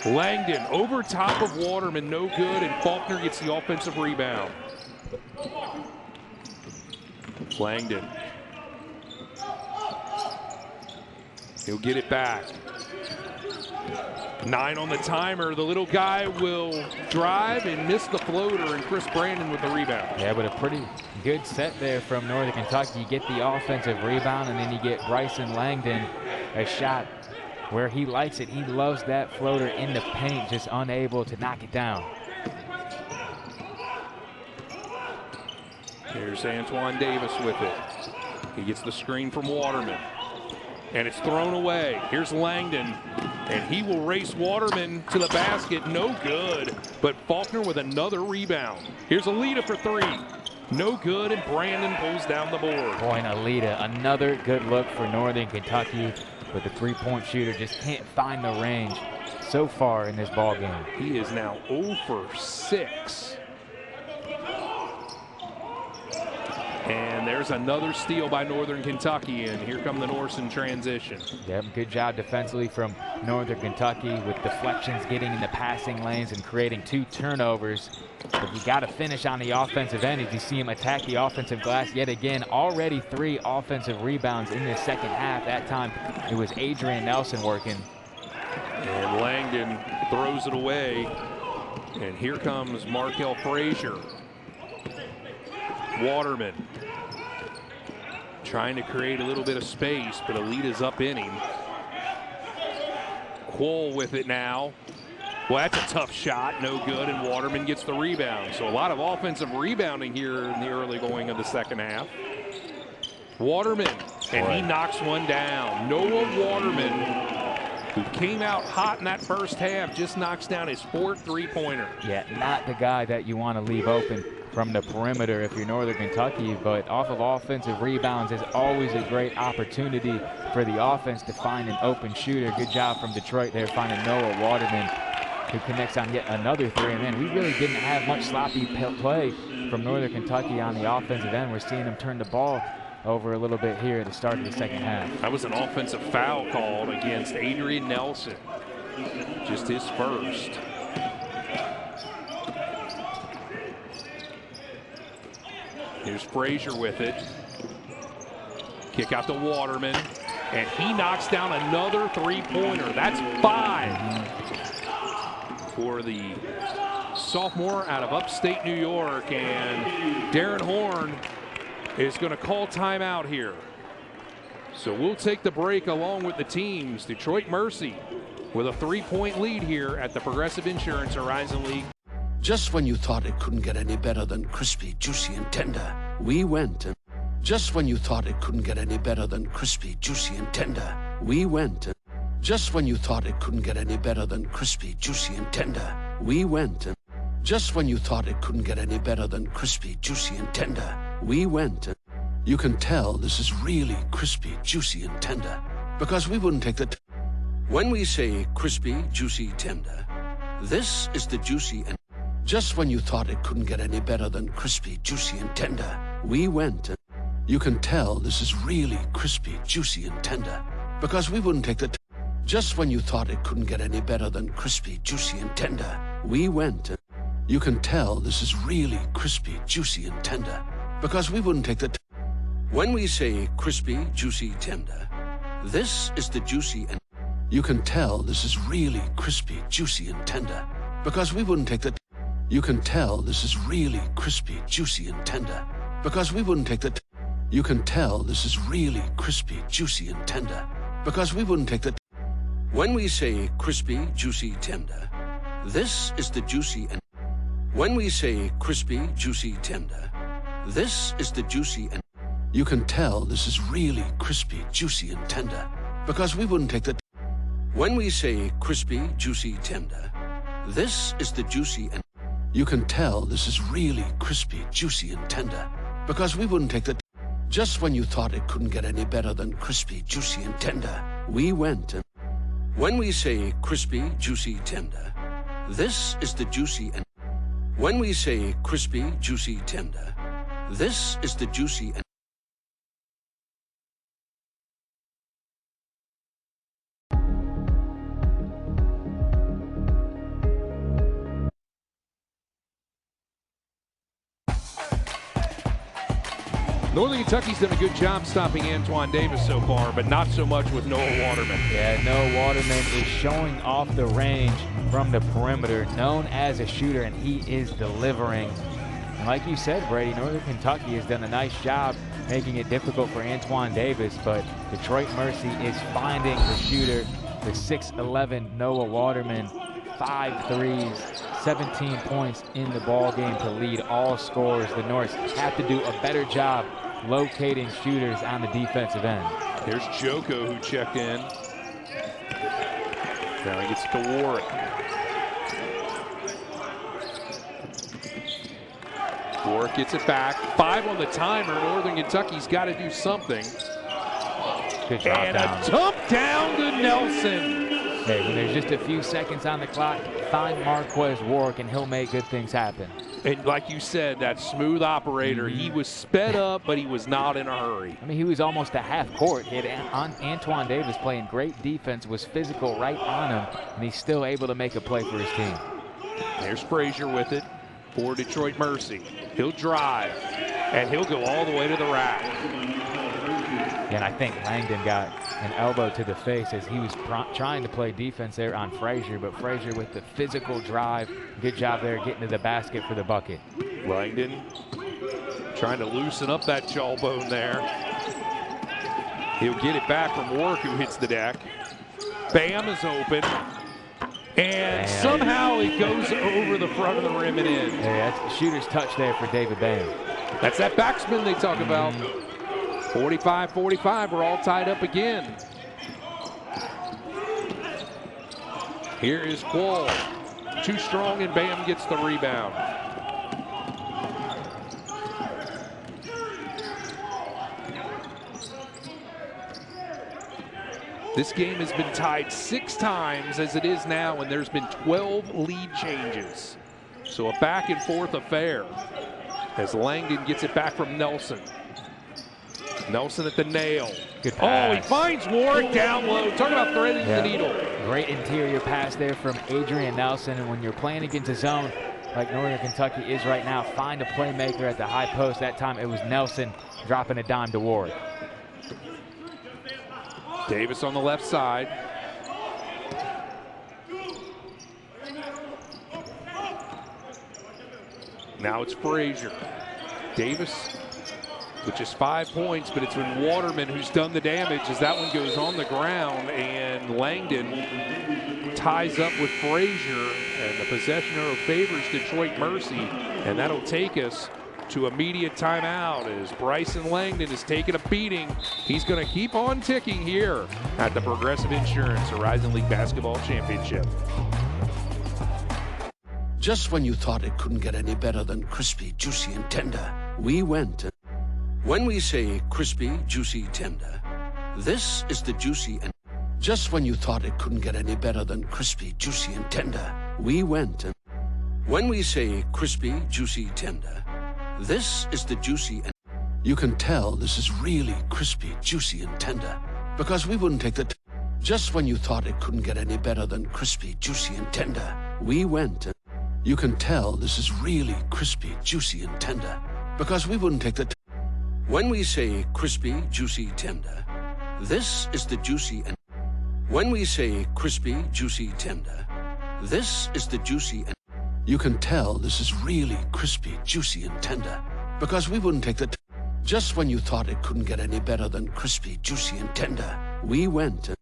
Langdon over top of Waterman, no good, and Faulkner gets the offensive rebound. Langdon. He'll get it back. 9 on the timer. The little guy will drive and miss the floater, and Chris Brandon with the rebound. Yeah, but a pretty good set there from Northern Kentucky. You get the offensive rebound, and then you get Bryson Langdon a shot where he likes it. He loves that floater in the paint, just unable to knock it down. Here's Antoine Davis with it. He gets the screen from Waterman, and it's thrown away. Here's Langdon, and he will race Waterman to the basket. No good, but Faulkner with another rebound. Here's Alita for 3. No good, and Brandon pulls down the board. Boy, and Alita, another good look for Northern Kentucky, but the three-point shooter just can't find the range so far in this ball game. He is now 0 for 6. And there's another steal by Northern Kentucky, and here come the Norse in transition. Yep, good job defensively from Northern Kentucky with deflections, getting in the passing lanes and creating 2 turnovers. But you got to finish on the offensive end as you see him attack the offensive glass yet again. Already 3 offensive rebounds in this second half. That time it was Adrian Nelson working. And Langdon throws it away. And here comes Markel Frazier. Waterman trying to create a little bit of space, but Alita's up in him. Quoll with it now. Well, that's a tough shot, no good, and Waterman gets the rebound. So a lot of offensive rebounding here in the early going of the second half. Waterman, and he knocks one down. Noah Waterman, who came out hot in that first half, just knocks down his 4th three-pointer. Yeah, not the guy that you want to leave open from the perimeter if you're Northern Kentucky, but off of offensive rebounds is always a great opportunity for the offense to find an open shooter. Good job from Detroit there finding Noah Waterman, who connects on yet another 3. And then we really didn't have much sloppy play from Northern Kentucky on the offensive end. We're seeing them turn the ball over a little bit here at the start of the second half. That was an offensive foul called against Adrian Nelson. Just his first. Here's Frazier with it. Kick out to Waterman, and he knocks down another three-pointer. That's 5 for the sophomore out of upstate New York, and Darren Horn is going to call timeout here. So we'll take the break along with the teams. DetroitMercy with a 3-point lead here at the Progressive Insurance Horizon League. Just when you thought it couldn't get any better than crispy, juicy, and tender, we went and... Just when you thought it couldn't get any better than crispy, juicy, and tender, we went and... Just when you thought it couldn't get any better than crispy, juicy, and tender, we went and... Just when you thought it couldn't get any better than crispy, juicy, and tender, we went and... You can tell this is really crispy, juicy, and tender, because we wouldn't take the... When we say crispy, juicy, tender, this is the juicy and... Just when you thought it couldn't get any better than crispy, juicy, and tender, we went and... You can tell this is really crispy, juicy, and tender, because we wouldn't take the... Just when you thought it couldn't get any better than crispy, juicy, and tender, we went and... You can tell this is really crispy, juicy, and tender, because we wouldn't take the... When we say crispy, juicy, tender, this is the juicy and... You can tell this is really crispy, juicy, and tender, because we wouldn't take the... You can tell this is really crispy, juicy, and tender, because we wouldn't take the... You can tell this is really crispy, juicy, and tender, because we wouldn't take the... When we say crispy, juicy, tender, this is the juicy and... When we say crispy, juicy, tender, this is the juicy and... You can tell this is really crispy, juicy, and tender because we wouldn't take the... When we say crispy, juicy, tender, this is the juicy and... You can tell this is really crispy, juicy, and tender because we wouldn't take the... Just when you thought it couldn't get any better than crispy, juicy, and tender, we went and... When we say crispy, juicy, tender, this is the juicy and... When we say crispy, juicy, tender, this is the juicy and... Northern Kentucky's done a good job stopping Antoine Davis so far, but not so much with Noah Waterman. Yeah, Noah Waterman is showing off the range from the perimeter, known as a shooter, and he is delivering. And like you said, Brady, Northern Kentucky has done a nice job making it difficult for Antoine Davis, but DetroitMercy is finding the shooter, the 6'11" Noah Waterman, 5 threes, 17 points in the ball game to lead all scorers. The Norse have to do a better job locating shooters on the defensive end. There's Joko who checked in. Now he gets to Warwick. Warwick gets it back. 5 on the timer. Northern Kentucky's got to do something. Good job and down. A dump down to Nelson. Hey, when there's just a few seconds on the clock, find Marquez Warwick and he'll make good things happen. And like you said, that smooth operator, he was sped up, but he was not in a hurry. I mean, he was almost a half court. He had Antoine Davis playing great defense, was physical right on him, and he's still able to make a play for his team. There's Frazier with it for DetroitMercy. He'll drive, and he'll go all the way to the rack. And I think Langdon got an elbow to the face as he was trying to play defense there on Frazier, but Frazier with the physical drive. Good job there getting to the basket for the bucket. Langdon trying to loosen up that jawbone there. He'll get it back from Warwick, who hits the deck. Bam is open. And somehow it goes over the front of the rim and in. Yeah, that's a shooter's touch there for David Bam. That's that backspin they talk about. 45-45, we're all tied up again. Here is Quall. Too strong, and Bam gets the rebound. This game has been tied 6 times as it is now, and there's been 12 lead changes. So a back and forth affair as Langdon gets it back from Nelson. Nelson at the nail. Good pass. Oh, he finds Warwick down low. Talk about threading the needle. Great interior pass there from Adrian Nelson. And when you're playing against a zone like Northern Kentucky is right now, find a playmaker at the high post. That time it was Nelson dropping a dime to Warwick. Davis on the left side. Now it's Frazier. Davis with just 5 points, but it's been Waterman who's done the damage as that one goes on the ground, and Langdon ties up with Frazier, and the possession arrow favors DetroitMercy, and that'll take us to immediate timeout as Bryson Langdon is taking a beating. He's going to keep on ticking here at the Progressive Insurance Horizon League Basketball Championship. Just when you thought it couldn't get any better than crispy, juicy, and tender, we went and... When we say crispy, juicy, tender, this is the juicy and... Just when you thought it couldn't get any better than crispy, juicy, and tender, we went and... When we say crispy, juicy, tender, this is the juicy and... You can tell this is really crispy, juicy, and tender because we wouldn't take the... Just when you thought it couldn't get any better than crispy, juicy, and tender, we went and... You can tell this is really crispy, juicy, and tender because we wouldn't take the... When we say crispy, juicy, tender, this is the juicy and... When we say crispy, juicy, tender, this is the juicy and... You can tell this is really crispy, juicy, and tender because we wouldn't take the... Just when you thought it couldn't get any better than crispy, juicy, and tender, we went and...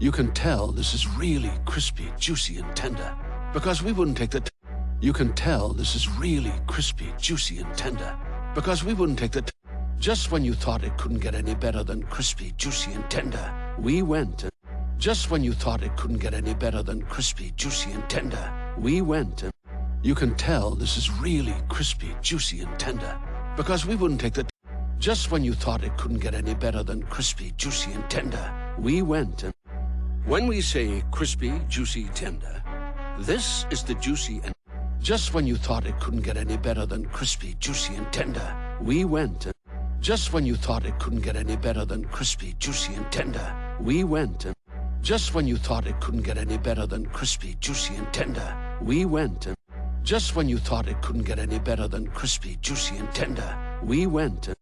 You can tell this is really crispy, juicy, and tender because we wouldn't take the... You can tell this is really crispy, juicy, and tender because we wouldn't take the... Just when you thought it couldn't get any better than crispy, juicy, and tender, we went and just when you thought it couldn't get any better than crispy, juicy, and tender, we went and you can tell this is really crispy, juicy, and tender because we wouldn't take the just when you thought it couldn't get any better than crispy, juicy, and tender, we went and when we say crispy, juicy, tender, this is the juicy and just when you thought it couldn't get any better than crispy, juicy, and tender, we went and just when you thought it couldn't get any better than crispy, juicy, and tender, we went and just when you thought it couldn't get any better than crispy, juicy, and tender, we went and just when you thought it couldn't get any better than crispy, juicy, and tender, we went and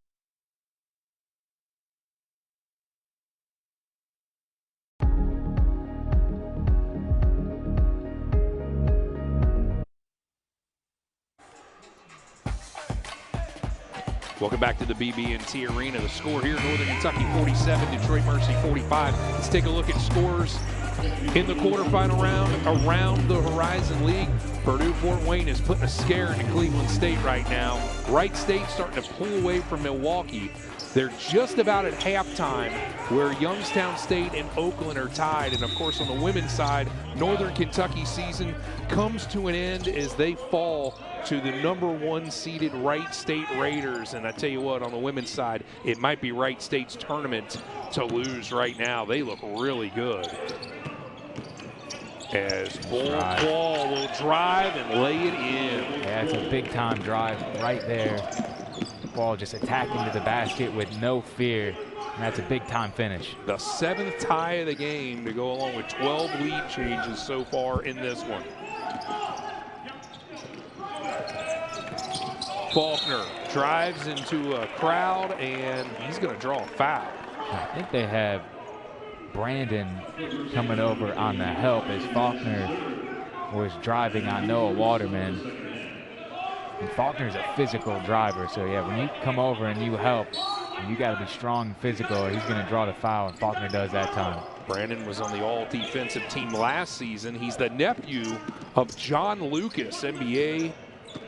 Welcome back to the BB&T Arena. The score here, Northern Kentucky 47, Detroit Mercy 45. Let's take a look at scores in the quarterfinal round around the Horizon League. Purdue-Fort Wayne is putting a scare into Cleveland State right now. Wright State starting to pull away from Milwaukee. They're just about at halftime where Youngstown State and Oakland are tied. And of course on the women's side, Northern Kentucky season comes to an end as they fall to the #1 seeded Wright State Raiders. And I tell you what, on the women's side, it might be Wright State's tournament to lose right now. They look really good. As Bull Ball will drive and lay it in. Yeah, it's a big time drive right there. Ball just attacking to the basket with no fear. And that's a big time finish. The 7th tie of the game to go along with 12 lead changes so far in this one. Faulkner drives into a crowd and he's going to draw a foul. I think they have Brandon coming over on the help as Faulkner was driving on Noah Waterman. And Faulkner's a physical driver, so yeah, when you come over and you help, you got to be strong and physical or he's going to draw the foul, and Faulkner does that time. Brandon was on the all-defensive team last season. He's the nephew of John Lucas, NBA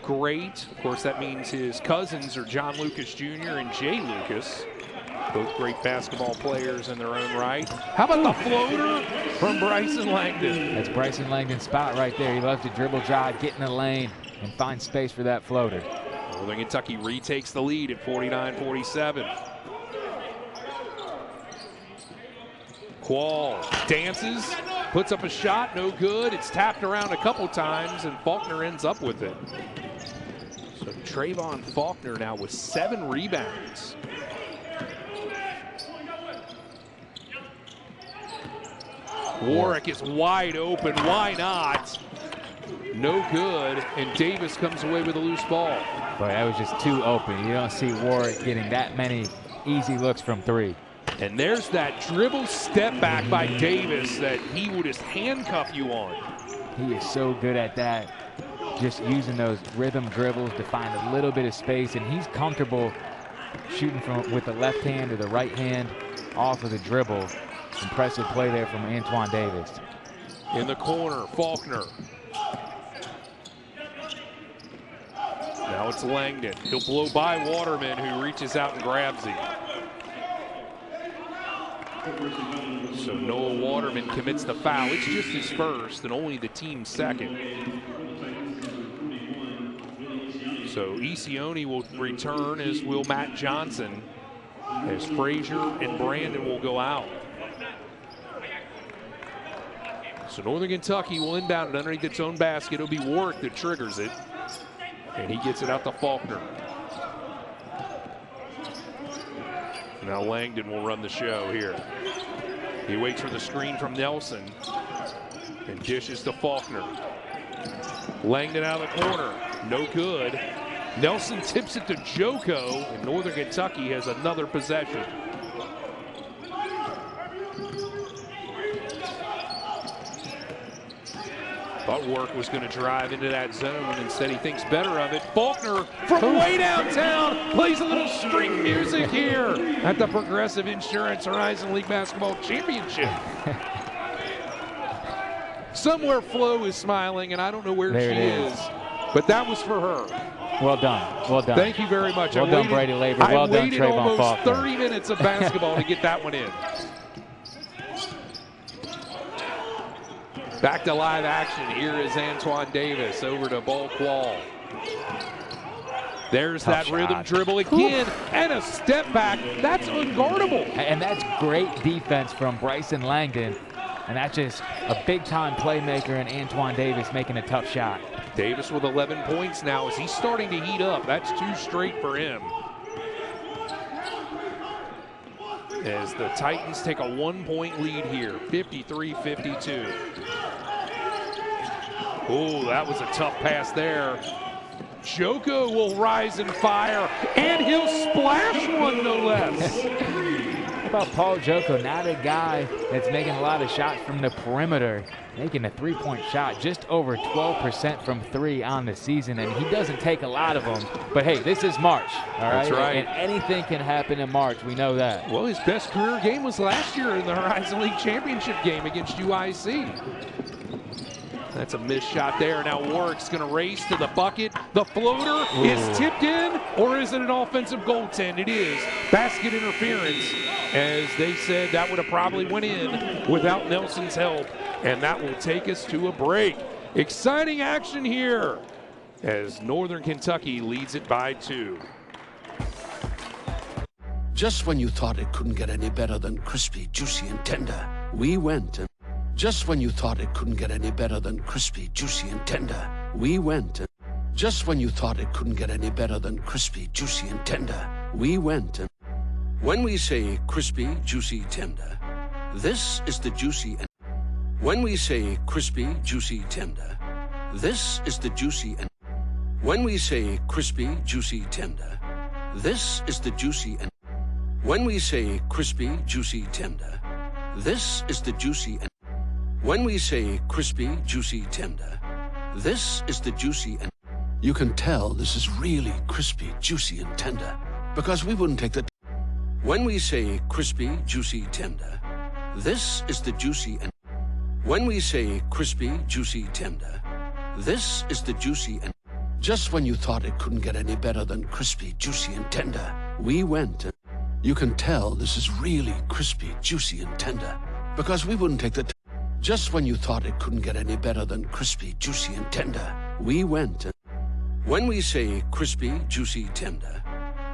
great. Of course, that means his cousins are John Lucas Jr. and Jay Lucas. Both great basketball players in their own right. How about the floater from Bryson Langdon? That's Bryson Langdon's spot right there. He loves to dribble drive, get in the lane, and find space for that floater. Northern Kentucky retakes the lead at 49-47. Quall dances, puts up a shot, no good. It's tapped around a couple times, and Faulkner ends up with it. So Trayvon Faulkner now with 7 rebounds. Warwick is wide open. Why not? No good. And Davis comes away with a loose ball. Boy, that was just too open. You don't see Warwick getting that many easy looks from 3. And there's that dribble step back by Davis that he would just handcuff you on. He is so good at that. Just using those rhythm dribbles to find a little bit of space. And he's comfortable shooting from with the left hand or the right hand off of the dribble. Impressive play there from Antoine Davis. In the corner, Faulkner. Now it's Langdon. He'll blow by Waterman, who reaches out and grabs him. So Noah Waterman commits the foul. It's just his first and only the team's second. So Isione will return, as will Matt Johnson, as Frazier and Brandon will go out. So Northern Kentucky will inbound it underneath its own basket. It'll be Warwick that triggers it. And he gets it out to Faulkner. Now Langdon will run the show here. He waits for the screen from Nelson and dishes to Faulkner. Langdon out of the corner, no good. Nelson tips it to Joko, and Northern Kentucky has another possession. Thought Warwick was going to drive into that zone, and instead he thinks better of it. Faulkner from way downtown plays a little string music here at the Progressive Insurance Horizon League Basketball Championship. Somewhere Flo is smiling, and I don't know where she is, but that was for her. Well done. Well done. Thank you very much. Well done, Brady Labor. Well done, waited Trayvon almost Faulkner. 30 minutes of basketball to get that one in. Back to live action. Here is Antoine Davis over to Bulk Wall. There's Tough that shot. rhythm dribble again, and a step back. That's unguardable. And that's great defense from Bryson Langdon. And that's just a big-time playmaker and Antoine Davis making a tough shot. Davis with 11 points now. Is he starting to heat up? That's 2 straight for him. As the Titans take a 1-point lead here, 53-52. Oh, that was a tough pass there. Joko will rise and fire, and he'll splash one no less. How about Paul Joko, not a guy that's making a lot of shots from the perimeter, making a three-point shot, just over 12% from 3 on the season, and he doesn't take a lot of them. But hey, this is March, all right? That's right. And anything can happen in March, we know that. Well, his best career game was last year in the Horizon League Championship game against UIC. That's a missed shot there. Now Warwick's going to race to the bucket. The floater is tipped in, or is it an offensive goaltend? It is. Basket interference. As they said, that would have probably went in without Nelson's help. And that will take us to a break. Exciting action here as Northern Kentucky leads it by 2. Just when you thought it couldn't get any better than crispy, juicy, and tender, we went and just when you thought it couldn't get any better than crispy, juicy, and tender, we went and just when you thought it couldn't get any better than crispy, juicy, and tender, we went and when we say crispy, juicy, tender, this is the juicy and when we say crispy, juicy, tender, this is the juicy and when we say crispy, juicy, tender, this is the juicy and when we say crispy, juicy, tender, this is the juicy and when we say crispy, juicy, tender, this is the juicy and you can tell this is really crispy, juicy, and tender because we wouldn't take the when we say crispy, juicy, tender, this is the juicy and when we say crispy, juicy, tender, this is the juicy and just when you thought it couldn't get any better than crispy, juicy, and tender, we went and you can tell this is really crispy, juicy, and tender because we wouldn't take the just when you thought it couldn't get any better than crispy, juicy, and tender, we went and when we say crispy, juicy, tender,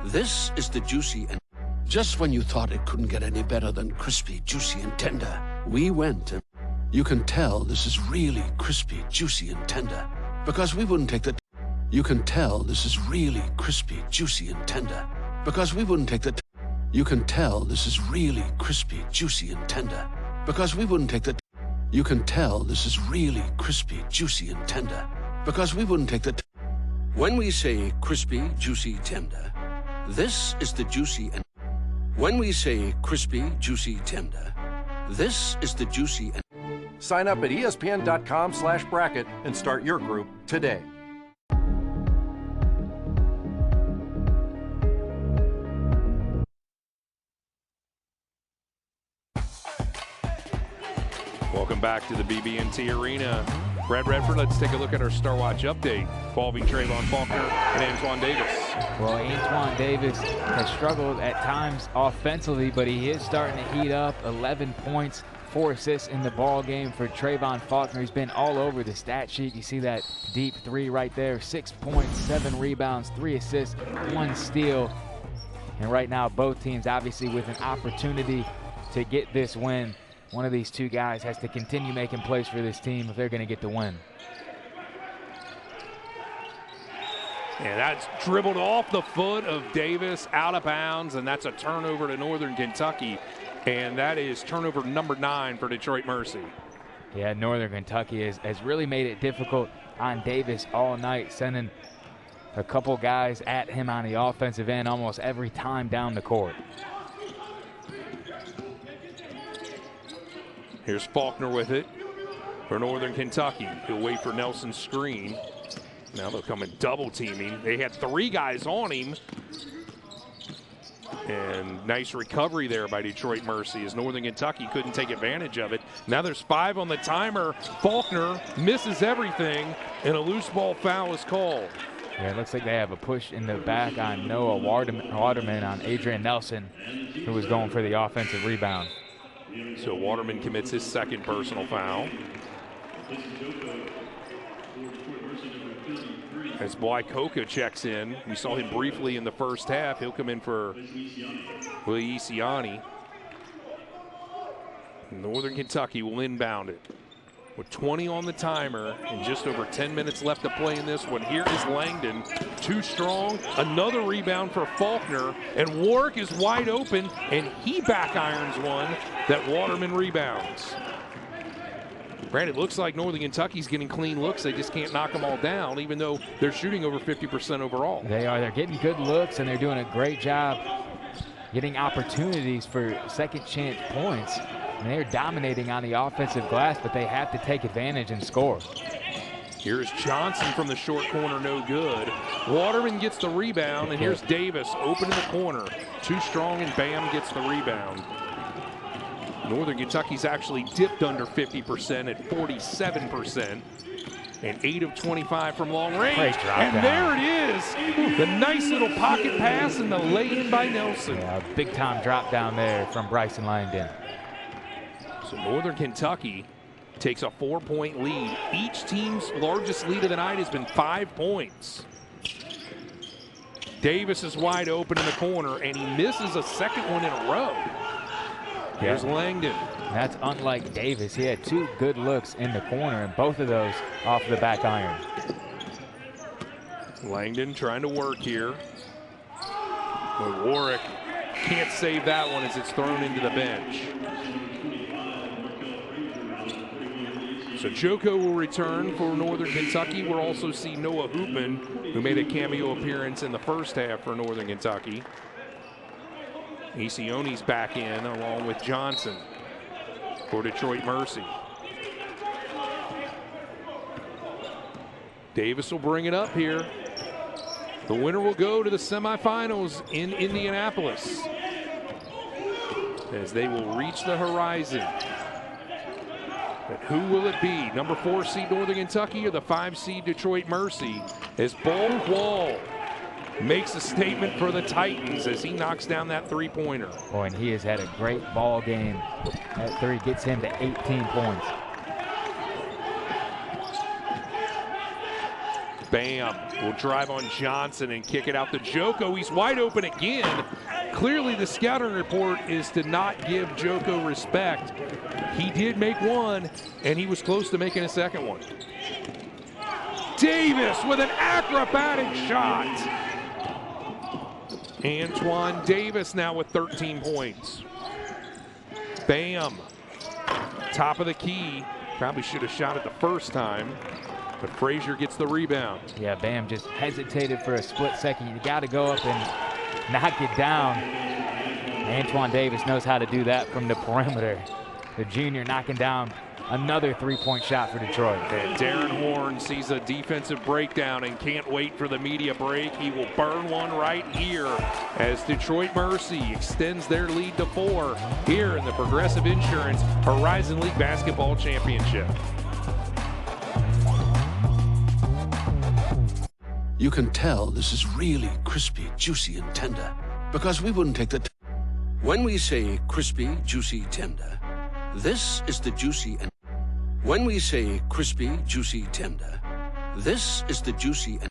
this is the juicy and just when you thought it couldn't get any better than crispy, juicy, and tender, we went and you can tell this is really crispy, juicy, and tender because we wouldn't take the you can tell this is really crispy, juicy, and tender because we wouldn't take the you can tell this is really crispy, juicy, and tender because we wouldn't take the you can tell this is really crispy, juicy, and tender because we wouldn't take the when we say crispy, juicy, tender, this is the juicy and when we say crispy, juicy, tender, this is the juicy and sign up at espn.com/bracket and start your group today. Welcome back to the BB&T Arena. Brad Redford, let's take a look at our Star Watch update involving Trayvon Faulkner and Antoine Davis. Well, Antoine Davis has struggled at times offensively, but he is starting to heat up. 11 points, 4 assists in the ball game for Trayvon Faulkner. He's been all over the stat sheet. You see that deep 3 right there. 6 points, 7 rebounds, 3 assists, 1 steal. And right now, both teams obviously with an opportunity to get this win. One of these 2 guys has to continue making plays for this team if they're going to get the win. And that's dribbled off the foot of Davis, out of bounds, and that's a turnover to Northern Kentucky. And that is turnover number 9 for DetroitMercy. Yeah, Northern Kentucky has really made it difficult on Davis all night, sending a couple guys at him on the offensive end almost every time down the court. Here's Faulkner with it for Northern Kentucky. He'll wait for Nelson's screen. Now they'll come in double teaming. They had 3 guys on him. And nice recovery there by DetroitMercy as Northern Kentucky couldn't take advantage of it. Now there's 5 on the timer. Faulkner misses everything, and a loose ball foul is called. Yeah, it looks like they have a push in the back on Noah Waterman on Adrian Nelson, who was going for the offensive rebound. So Waterman commits his second personal foul. As Boykoka checks in, we saw him briefly in the first half. He'll come in for Isiani. Northern Kentucky will inbound it. With 20 on the timer and just over 10 minutes left to play in this one. Here is Langdon, too strong. Another rebound for Faulkner, and Warwick is wide open, and he back irons one that Waterman rebounds. Granted, it looks like Northern Kentucky's getting clean looks. They just can't knock them all down, even though they're shooting over 50% overall. They are. They're getting good looks, and they're doing a great job getting opportunities for second chance points. And they're dominating on the offensive glass, but they have to take advantage and score. Here's Johnson from the short corner, no good. Waterman gets the rebound, and here's Davis open in the corner. Too strong, and Bam gets the rebound. Northern Kentucky's actually dipped under 50% at 47%. And 8 of 25 from long range. And there it is. The nice little pocket pass and the lay-in by Nelson. Yeah, big time drop down there from Bryson Langdon. So Northern Kentucky takes a 4-point lead. Each team's largest lead of the night has been 5 points. Davis is wide open in the corner, and he misses a second one in a row. Here's Langdon. That's unlike Davis. He had 2 good looks in the corner, and both of those off the back iron. Langdon trying to work here. But Warwick can't save that one as it's thrown into the bench. So Joko will return for Northern Kentucky. We'll also see Noah Hoopman, who made a cameo appearance in the first half for Northern Kentucky. Isioni's back in along with Johnson for Detroit Mercy. Davis will bring it up here. The winner will go to the semifinals in Indianapolis as they will reach the horizon. But who will it be? Number 4 seed Northern Kentucky or the 5 seed Detroit Mercy, as Bull Wall makes a statement for the Titans as he knocks down that three-pointer. Boy, and he has had a great ball game. That 3 gets him to 18 points. Bam will drive on Johnson and kick it out to Joko. He's wide open again. Clearly the scouting report is to not give Joko respect. He did make one, and he was close to making a second one. Davis with an acrobatic shot. Antoine Davis now with 13 points. Bam. Top of the key. Probably should have shot it the first time, but Frazier gets the rebound. Yeah, Bam just hesitated for a split second. You got to go up and knock it down. Antoine Davis knows how to do that from the perimeter. The junior knocking down another 3-point shot for Detroit. And Darren Horn sees a defensive breakdown and can't wait for the media break. He will burn one right here as Detroit Mercy extends their lead to 4 here in the Progressive Insurance Horizon League Basketball Championship. You can tell this is really crispy, juicy, and tender because we wouldn't take the time. When we say crispy, juicy, tender, this is the juicy and when we say crispy, juicy, tender, this is the juicy and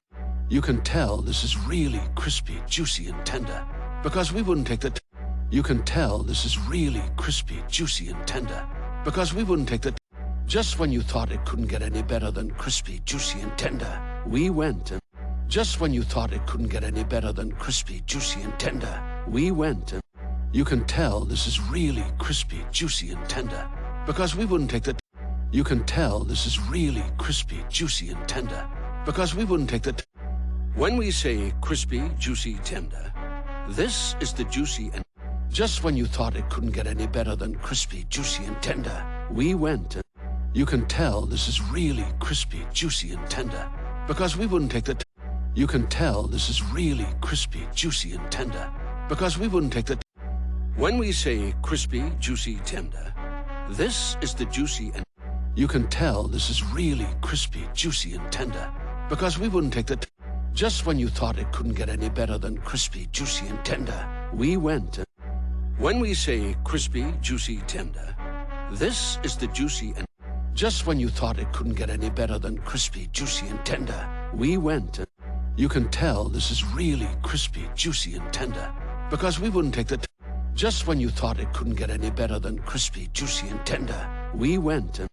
you can tell this is really crispy, juicy, and tender because we wouldn't take the time. You can tell this is really crispy, juicy, and tender because we wouldn't take the time. Just when you thought it couldn't get any better than crispy, juicy, and tender, we went and just when you thought it couldn't get any better than crispy, juicy, and tender, we went and you can tell this is really crispy, juicy, and tender because we wouldn't take the time. You can tell this is really crispy, juicy, and tender because we wouldn't take the time. When we say crispy, juicy, tender, this is the juicy and just when you thought it couldn't get any better than crispy, juicy, and tender, we went and you can tell this is really crispy, juicy, and tender because we wouldn't take the time. You can tell this is really crispy, juicy, and tender because we wouldn't take the time. When we say crispy, juicy, tender, this is the juicy and you can tell this is really crispy, juicy, and tender because we wouldn't take the time. Just when you thought it couldn't get any better than crispy, juicy, and tender, we went and... When we say crispy, juicy, tender, this is the juicy and... Just when you thought it couldn't get any better than crispy, juicy, and tender, we went and... You can tell this is really crispy, juicy, and tender, because we wouldn't take the... Just when you thought it couldn't get any better than crispy, juicy, and tender, we went and...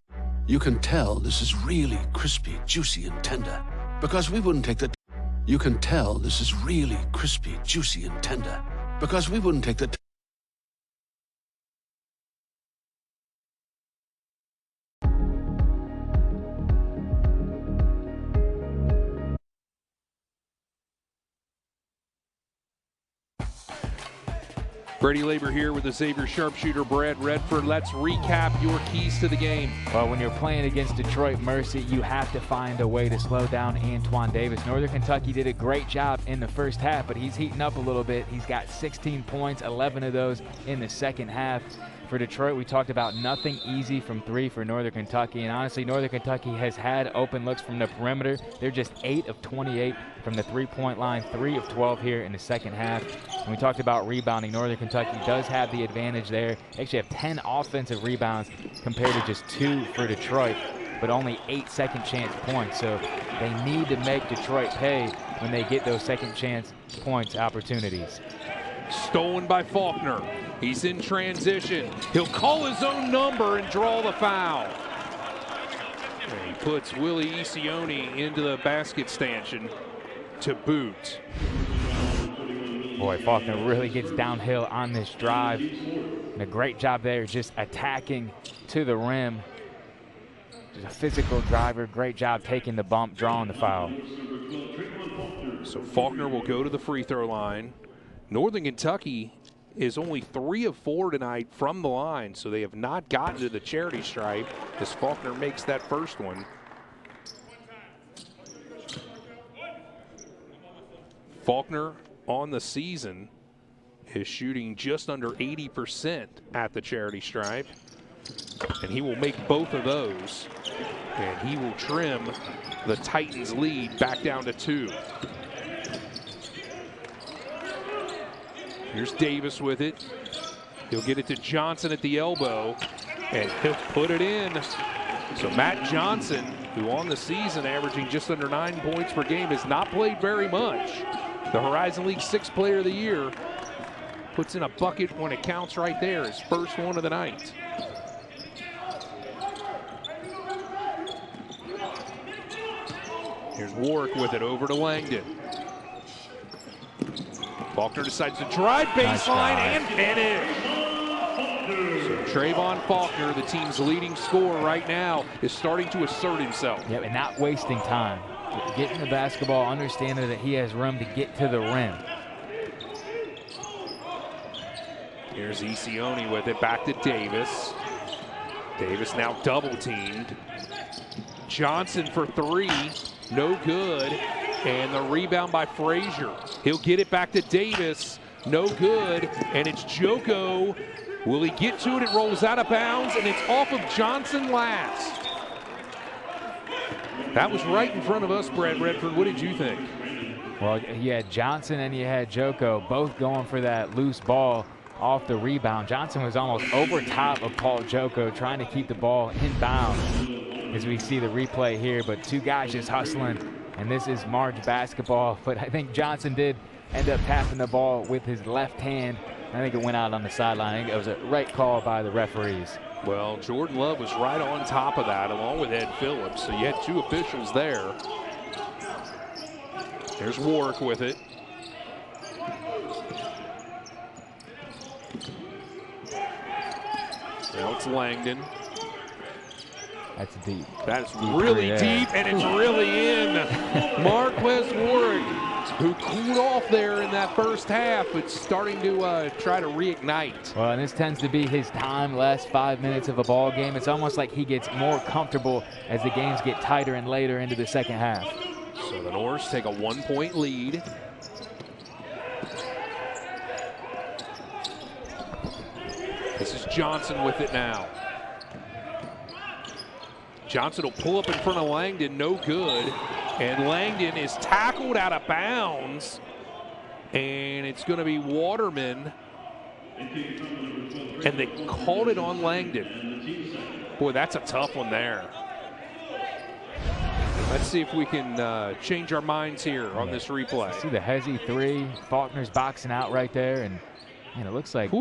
You can tell this is really crispy, juicy, and tender, because we wouldn't take the... You can tell this is really crispy, juicy, and tender, because we wouldn't take the... Brady Labor here with the Xavier sharpshooter Brad Redford. Let's recap your keys to the game. Well, when you're playing against Detroit Mercy, you have to find a way to slow down Antoine Davis. Northern Kentucky did a great job in the first half, but he's heating up a little bit. He's got 16 points, 11 of those in the second half. For Detroit, we talked about nothing easy from three for Northern Kentucky, and honestly, Northern Kentucky has had open looks from the perimeter. They're just 8 of 28 from the three-point line, 3 of 12 here in the second half. And we talked about rebounding. Northern Kentucky does have the advantage there. They actually have 10 offensive rebounds compared to just 2 for Detroit, but only 8 second chance points. So they need to make Detroit pay when they get those second chance points opportunities. Stolen by Faulkner. He's in transition. He'll call his own number and draw the foul. And he puts Willie Isione into the basket stanchion to boot. Boy, Faulkner really gets downhill on this drive. And a great job there just attacking to the rim. Just a physical driver. Great job taking the bump, drawing the foul. So Faulkner will go to the free throw line. Northern Kentucky is only 3 of 4 tonight from the line, so they have not gotten to the charity stripe as Faulkner makes that first one. Faulkner on the season is shooting just under 80% at the charity stripe, and he will make both of those, and he will trim the Titans' lead back down to 2. Here's Davis with it. He'll get it to Johnson at the elbow, and he'll put it in. So Matt Johnson, who on the season averaging just under 9 points per game, has not played very much. The Horizon League 6th Player of the Year puts in a bucket when it counts right there. His first one of the night. Here's Warwick with it over to Langdon. Faulkner decides to drive baseline and finish. So Trayvon Faulkner, the team's leading scorer right now, is starting to assert himself. Yep, and not wasting time. Getting the basketball, understanding that he has room to get to the rim. Here's Isione with it, back to Davis. Davis now double teamed. Johnson for 3, no good. And the rebound by Frazier. He'll get it back to Davis. No good. And it's Joko. Will he get to it? It rolls out of bounds, and it's off of Johnson last. That was right in front of us, Brad Redford. What did you think? Well, you had Johnson and you had Joko both going for that loose ball off the rebound. Johnson was almost over top of Paul Joko, trying to keep the ball inbound, as we see the replay here. But 2 guys just hustling. And this is March basketball, but I think Johnson did end up tapping the ball with his left hand. I think it went out on the sideline. I think it was a right call by the referees. Well, Jordan Love was right on top of that, along with Ed Phillips. So you had 2 officials there. There's Warwick with it. Now it's Langdon. That's deep. That's really deep, and it's really in. Marquez Warwick, who cooled off there in that first half, but starting to try to reignite. Well, and this tends to be his time, last 5 minutes of a ball game. It's almost like he gets more comfortable as the games get tighter and later into the second half. So the Norse take a 1-point lead. This is Johnson with it now. Johnson will pull up in front of Langdon, no good. And Langdon is tackled out of bounds. And it's going to be Waterman. And they called it on Langdon. Boy, that's a tough one there. Let's see if we can change our minds here on this replay. See the Hezzy 3. Faulkner's boxing out right there. And it looks like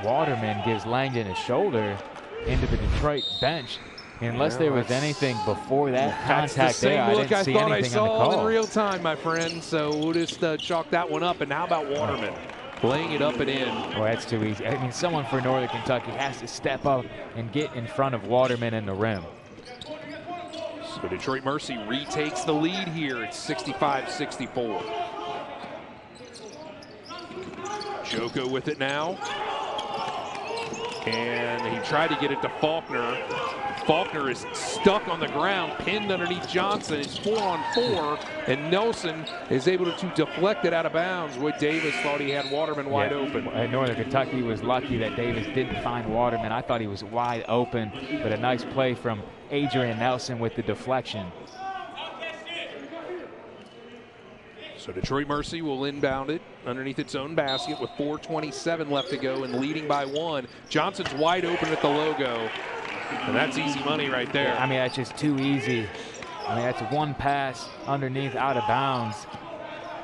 Waterman gives Langdon a shoulder into the Detroit bench. Unless there was anything before that contact there, I didn't see anything on the call. I saw in real time, my friend. So we'll just chalk that one up. And how about Waterman laying it up and in? Boy, that's too easy. I mean, someone for Northern Kentucky has to step up and get in front of Waterman in the rim. So Detroit Mercy retakes the lead here. It's 65-64. Joko with it now. And he tried to get it to Faulkner. Faulkner is stuck on the ground, pinned underneath Johnson. It's 4-on-4, and Nelson is able to deflect it out of bounds. Wood Davis thought he had Waterman wide open. Northern Kentucky was lucky that Davis didn't find Waterman. I thought he was wide open, but a nice play from Adrian Nelson with the deflection. So Detroit Mercy will inbound it underneath its own basket with 4:27 left to go and leading by 1. Johnson's wide open at the logo, and that's easy money right there. I mean, that's just too easy. I mean, that's one pass underneath out of bounds.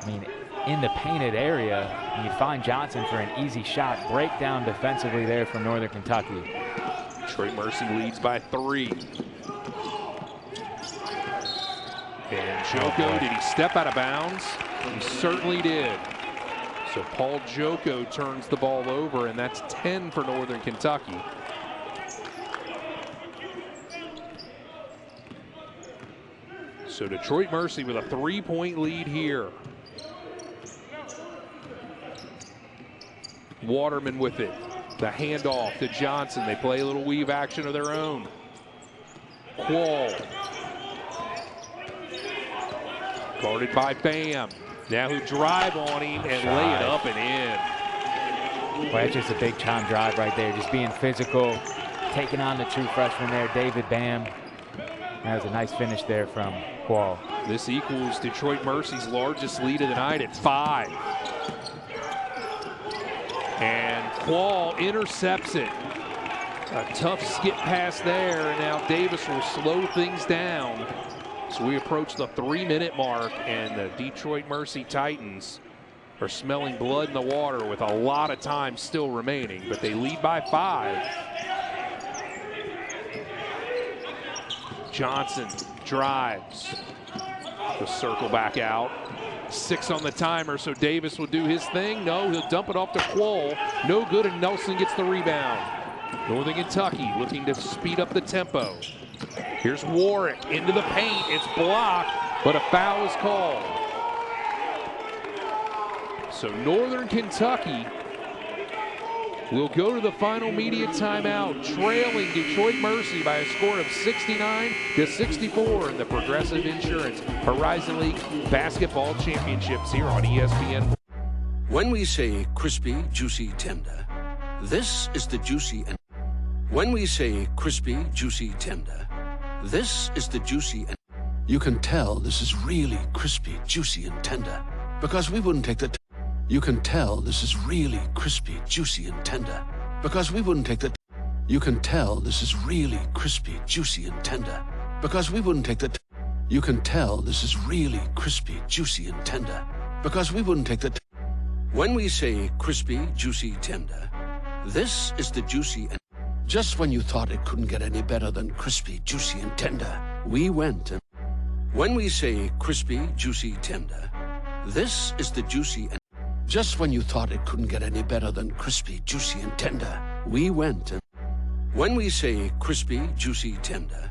I mean, in the painted area, and you find Johnson for an easy shot. Breakdown defensively there from Northern Kentucky. Detroit Mercy leads by 3. And Joko, did he step out of bounds? He certainly did. So Paul Joko turns the ball over, and that's 10 for Northern Kentucky. So Detroit Mercy with a 3-point lead here. Waterman with it. The handoff to Johnson. They play a little weave action of their own. Quall. Guarded by Bam. Now who drive on him and lay it up and in. Well, that's just a big time drive right there. Just being physical, taking on the true freshman there, David Bam. That was a nice finish there from Quall. This equals Detroit Mercy's largest lead of the night at 5. And Quall intercepts it. A tough skip pass there, and now Davis will slow things down. So we approach the 3-minute mark, and the Detroit Mercy Titans are smelling blood in the water with a lot of time still remaining, but they lead by 5. Johnson drives. The circle back out. 6 on the timer, so Davis will do his thing. No, he'll dump it off to Quall. No good, and Nelson gets the rebound. Northern Kentucky looking to speed up the tempo. Here's Warwick into the paint. It's blocked, but a foul is called. So Northern Kentucky will go to the final media timeout, trailing Detroit Mercy by a score of 69-64 in the Progressive Insurance Horizon League Basketball Championships here on ESPN. When we say crispy, juicy, tender, this is the juicy and when we say crispy, juicy, tender, this is the juicy and you can tell this is really crispy, juicy, and tender because we wouldn't take the you can tell this is really crispy, juicy, and tender because we wouldn't take the you can tell this is really crispy, juicy, and tender because we wouldn't take the you can tell this is really crispy, juicy, and tender because we wouldn't take the when we say crispy, juicy, tender, this is the juicy and just when you thought it couldn't get any better than crispy, juicy, and tender, we went and when we say crispy, juicy, tender, this is the juicy and just when you thought it couldn't get any better than crispy, juicy, and tender, we went and when we say crispy, juicy, tender,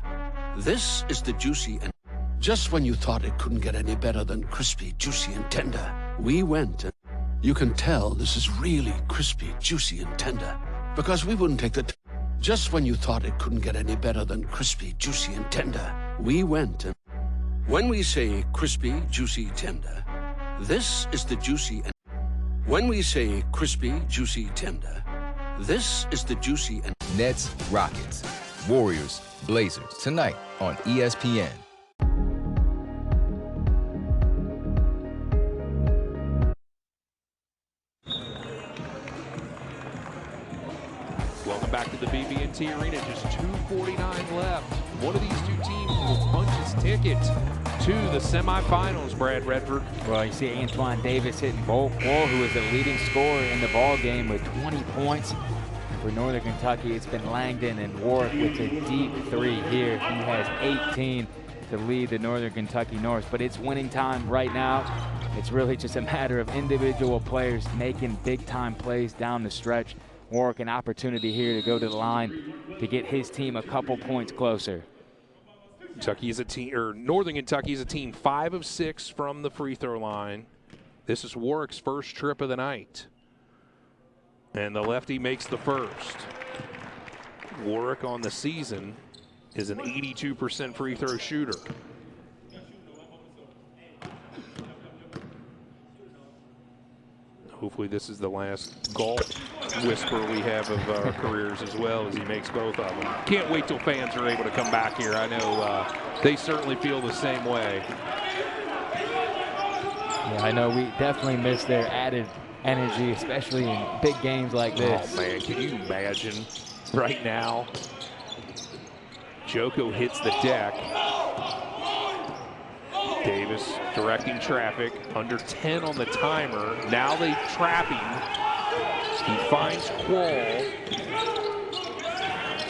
this is the juicy and just when you thought it couldn't get any better than crispy, juicy, and tender, we went and you can tell this is really crispy, juicy, and tender because we wouldn't take the just when you thought it couldn't get any better than crispy, juicy, and tender, we went and when we say crispy, juicy, tender, this is the juicy and when we say crispy, juicy, tender, this is the juicy and Nets, Rockets, Warriors, Blazers tonight on ESPN. the BB&T Arena. Just 2:49 left. One of these two teams will punch its ticket to the semifinals, Brad Redford. Well, you see Antoine Davis hitting Bull, who is the leading scorer in the ball game with 20 points. And for Northern Kentucky, it's been Langdon and Warwick with a deep three here. He has 18 to lead the Northern Kentucky North, but it's winning time right now. It's really just a matter of individual players making big-time plays down the stretch. Warwick an opportunity here to go to the line to get his team a couple points closer. Kentucky is a team, or Northern Kentucky is a team 5 of 6 from the free throw line. This is Warwick's first trip of the night. And the lefty makes the first. Warwick on the season is an 82% free throw shooter. Hopefully this is the last golf whisper we have of our careers as well, as he makes both of them. Can't wait till fans are able to come back here. I know they certainly feel the same way. Yeah, I know we definitely miss their added energy, especially in big games like this. Oh man, can you imagine right now? Joko hits the deck. Davis directing traffic, under 10 on the timer. Now they trap him. He finds Quall.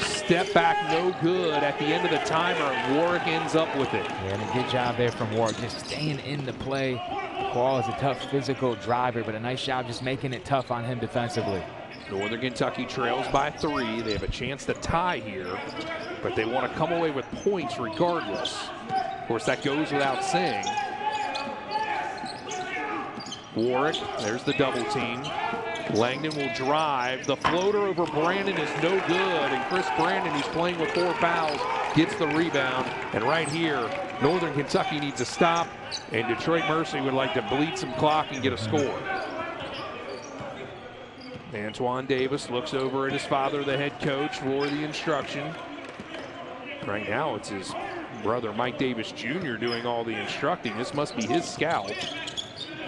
Step back, no good at the end of the timer, and Warwick ends up with it. Yeah, and a good job there from Warwick, just staying in the play. Quall is a tough physical driver, but a nice job just making it tough on him defensively. Northern Kentucky trails by 3. They have a chance to tie here, but they want to come away with points regardless. Of course, that goes without saying. Warwick, there's the double team. Langdon will drive. The floater over Brandon is no good, and Chris Brandon, who's playing with 4 fouls, gets the rebound. And right here, Northern Kentucky needs a stop, and DetroitMercy would like to bleed some clock and get a score. Antoine Davis looks over at his father, the head coach, for the instruction. Right now, it's his brother, Mike Davis Jr., doing all the instructing. This must be his scout.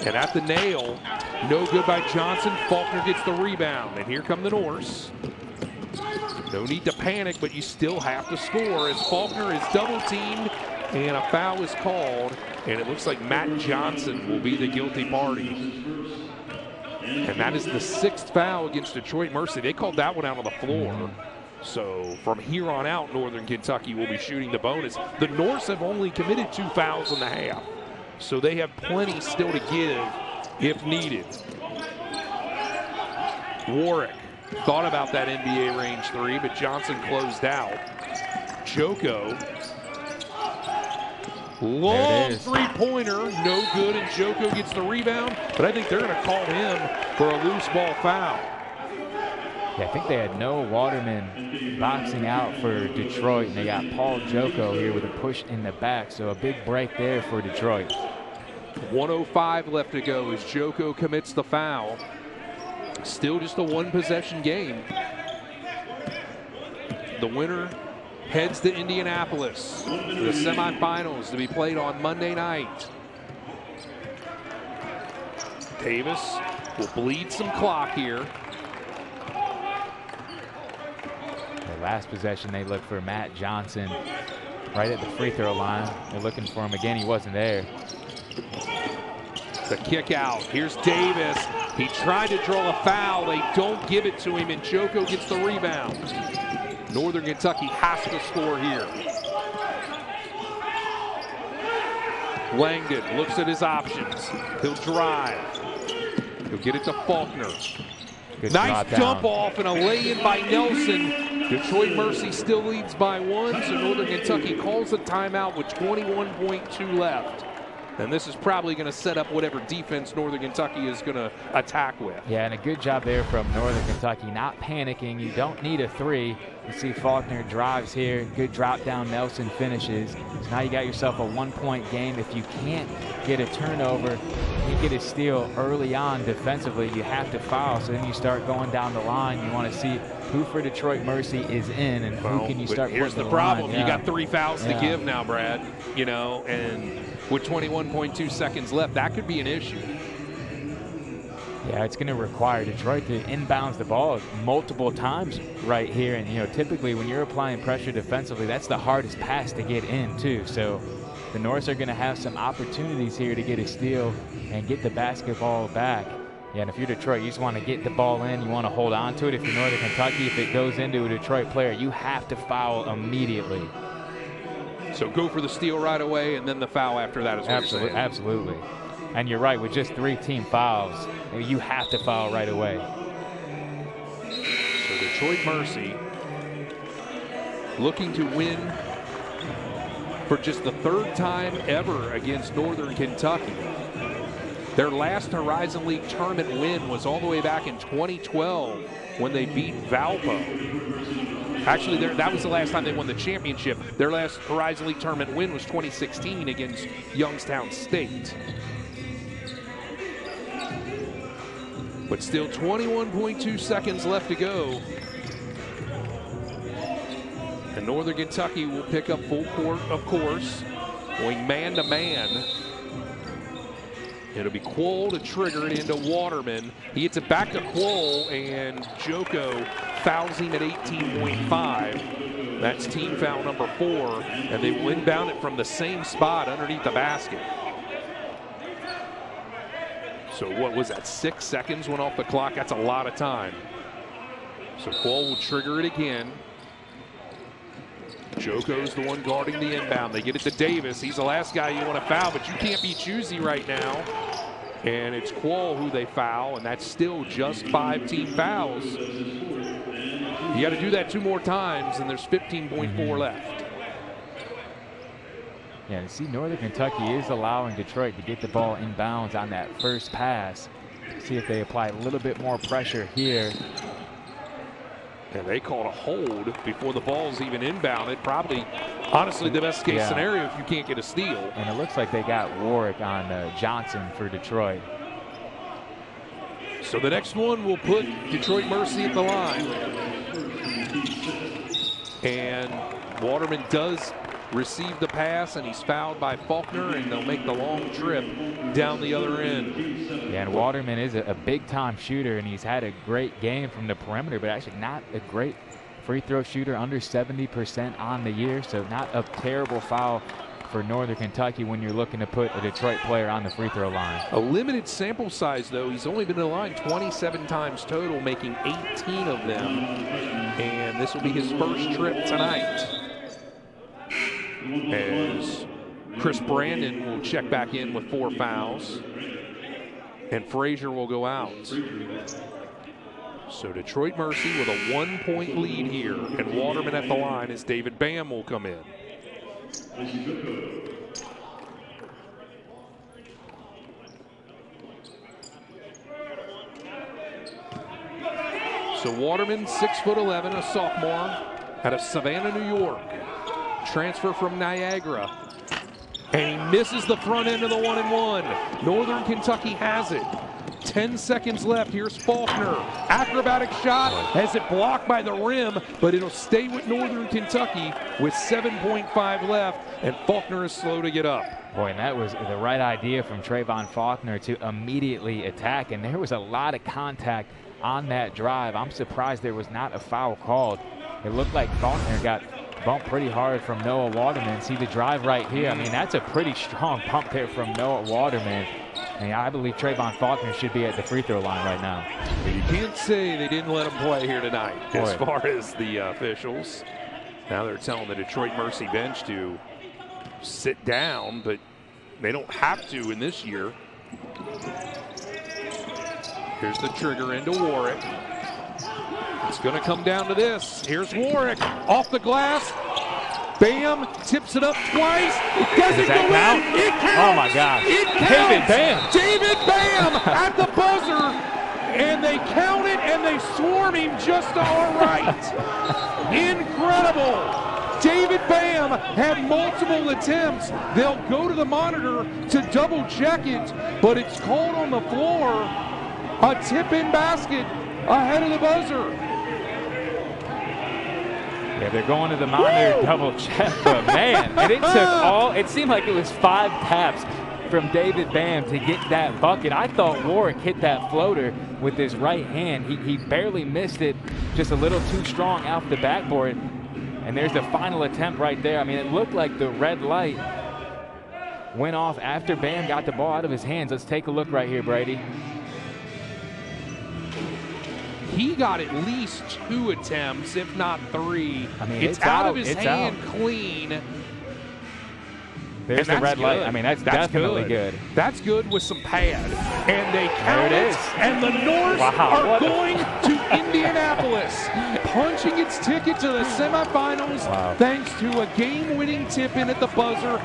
And at the nail, no good by Johnson. Faulkner gets the rebound, and here come the Norse. No need to panic, but you still have to score as Faulkner is double-teamed, and a foul is called, and it looks like Matt Johnson will be the guilty party. And that is the 6th foul against DetroitMercy. They called that one out on the floor. So from here on out, Northern Kentucky will be shooting the bonus. The Norse have only committed 2 fouls in the half, so they have plenty still to give if needed. Warwick thought about that NBA range 3, but Johnson closed out. Joko, long three-pointer, no good, and Joko gets the rebound, but I think they're going to call him for a loose ball foul. Yeah, I think they had no Waterman boxing out for Detroit, and they got Paul Joko here with a push in the back, so a big break there for Detroit. 1:05 left to go as Joko commits the foul. Still just a 1-possession game. The winner heads to Indianapolis for the semifinals to be played on Monday night. Davis will bleed some clock here. The last possession, they look for Matt Johnson right at the free throw line. They're looking for him again. He wasn't there. The kick out. Here's Davis. He tried to draw a foul. They don't give it to him, and Joko gets the rebound. Northern Kentucky has to score here. Langdon looks at his options. He'll drive. He'll get it to Faulkner. Nice dump off and a lay-in by Nelson. DetroitMercy still leads by 1, so Northern Kentucky calls a timeout with 21.2 left. And this is probably going to set up whatever defense Northern Kentucky is going to attack with. Yeah, and a good job there from Northern Kentucky, not panicking. You don't need a 3. You see Faulkner drives here, good drop down, Nelson finishes. So now you got yourself a 1-point game. If you can't get a turnover, you get a steal early on defensively, you have to foul. So then you start going down the line. You want to see who for DetroitMercy is in and who can you start. Here's the problem. You got 3 fouls to give now, Brad. You know, and with 21.2 seconds left, that could be an issue. Yeah, it's going to require Detroit to inbounds the ball multiple times right here. And, typically when you're applying pressure defensively, that's the hardest pass to get in, too. So the Norse are going to have some opportunities here to get a steal and get the basketball back. Yeah, and if you're Detroit, you just want to get the ball in. You want to hold on to it. If you're Northern Kentucky, if it goes into a Detroit player, you have to foul immediately. So go for the steal right away and then the foul after that is what you're saying. Absolutely. And you're right, with just 3 team fouls, you have to foul right away. So DetroitMercy looking to win for just the 3rd time ever against Northern Kentucky. Their last Horizon League tournament win was all the way back in 2012 when they beat Valpo. Actually, that was the last time they won the championship. Their last Horizon League tournament win was 2016 against Youngstown State. But still 21.2 seconds left to go. And Northern Kentucky will pick up full court, of course, going man-to-man. It'll be Quoll to trigger it into Waterman. He hits it back to Quoll, and Joko fouls him at 18.5. That's team foul number 4, and they will inbound it from the same spot underneath the basket. So what was that, 6 seconds went off the clock? That's a lot of time. So Quoll will trigger it again. Joko's the one guarding the inbound. They get it to Davis. He's the last guy you want to foul, but you can't be choosy right now. And it's Quoll who they foul, and that's still just 5 team fouls. You got to do that 2 more times, and there's 15.4 left. Yeah, see, Northern Kentucky is allowing Detroit to get the ball inbounds on that first pass. See if they apply a little bit more pressure here. And they called a hold before the ball's even inbounded. Probably, honestly, the best case scenario if you can't get a steal. And it looks like they got Warwick on Johnson for Detroit. So the next one will put DetroitMercy at the line. And Waterman does receive the pass, and he's fouled by Faulkner, and they'll make the long trip down the other end. Yeah, and Waterman is a big-time shooter, and he's had a great game from the perimeter, but actually not a great free throw shooter, under 70% on the year, so not a terrible foul for Northern Kentucky when you're looking to put a Detroit player on the free throw line. A limited sample size, though. He's only been to the line 27 times total, making 18 of them, and this will be his first trip tonight. As Chris Brandon will check back in with 4 fouls, and Frazier will go out. So DetroitMercy with a 1-point lead here, and Waterman at the line as David Bam will come in. So Waterman, 6'11", a sophomore out of Savannah, New York. Transfer from Niagara, and he misses the front end of the 1-and-1. Northern Kentucky has it. 10 seconds left. Here's Faulkner. Acrobatic shot has it blocked by the rim, but it'll stay with Northern Kentucky with 7.5 left, and Faulkner is slow to get up. Boy, and that was the right idea from Trayvon Faulkner to immediately attack, and there was a lot of contact on that drive. I'm surprised there was not a foul called. It looked like Faulkner got bumped pretty hard from Noah Waterman. See the drive right here. I mean, that's a pretty strong pump there from Noah Waterman. And I believe Trayvon Faulkner should be at the free throw line right now. You can't say they didn't let him play here tonight as far as the officials. Now they're telling the DetroitMercy bench to sit down, but they don't have to in this year. Here's the trigger into Warwick. It's going to come down to this. Here's Warwick off the glass. Bam tips it up twice. It doesn't go in. It counts. Oh my gosh. It counts. David Bam. David Bam at the buzzer. And they count it and they swarm him just all right. Incredible. David Bam had multiple attempts. They'll go to the monitor to double check it, but it's called on the floor. A tip-in basket ahead of the buzzer. Yeah, they're going to the monitor double check, but man, and it seemed like it was 5 taps from David Bam to get that bucket. I thought Warwick hit that floater with his right hand. He barely missed it, just a little too strong off the backboard. And there's the final attempt right there. I mean, it looked like the red light went off after Bam got the ball out of his hands. Let's take a look right here, Brady. He got at least 2 attempts, if not 3. I mean, it's out of his hand clean. There's the red light. I mean, that's definitely good. That's good with some pad. And they count There it it. is. And the Norse are going to Indianapolis, punching its ticket to the semifinals thanks to a game-winning tip-in at the buzzer.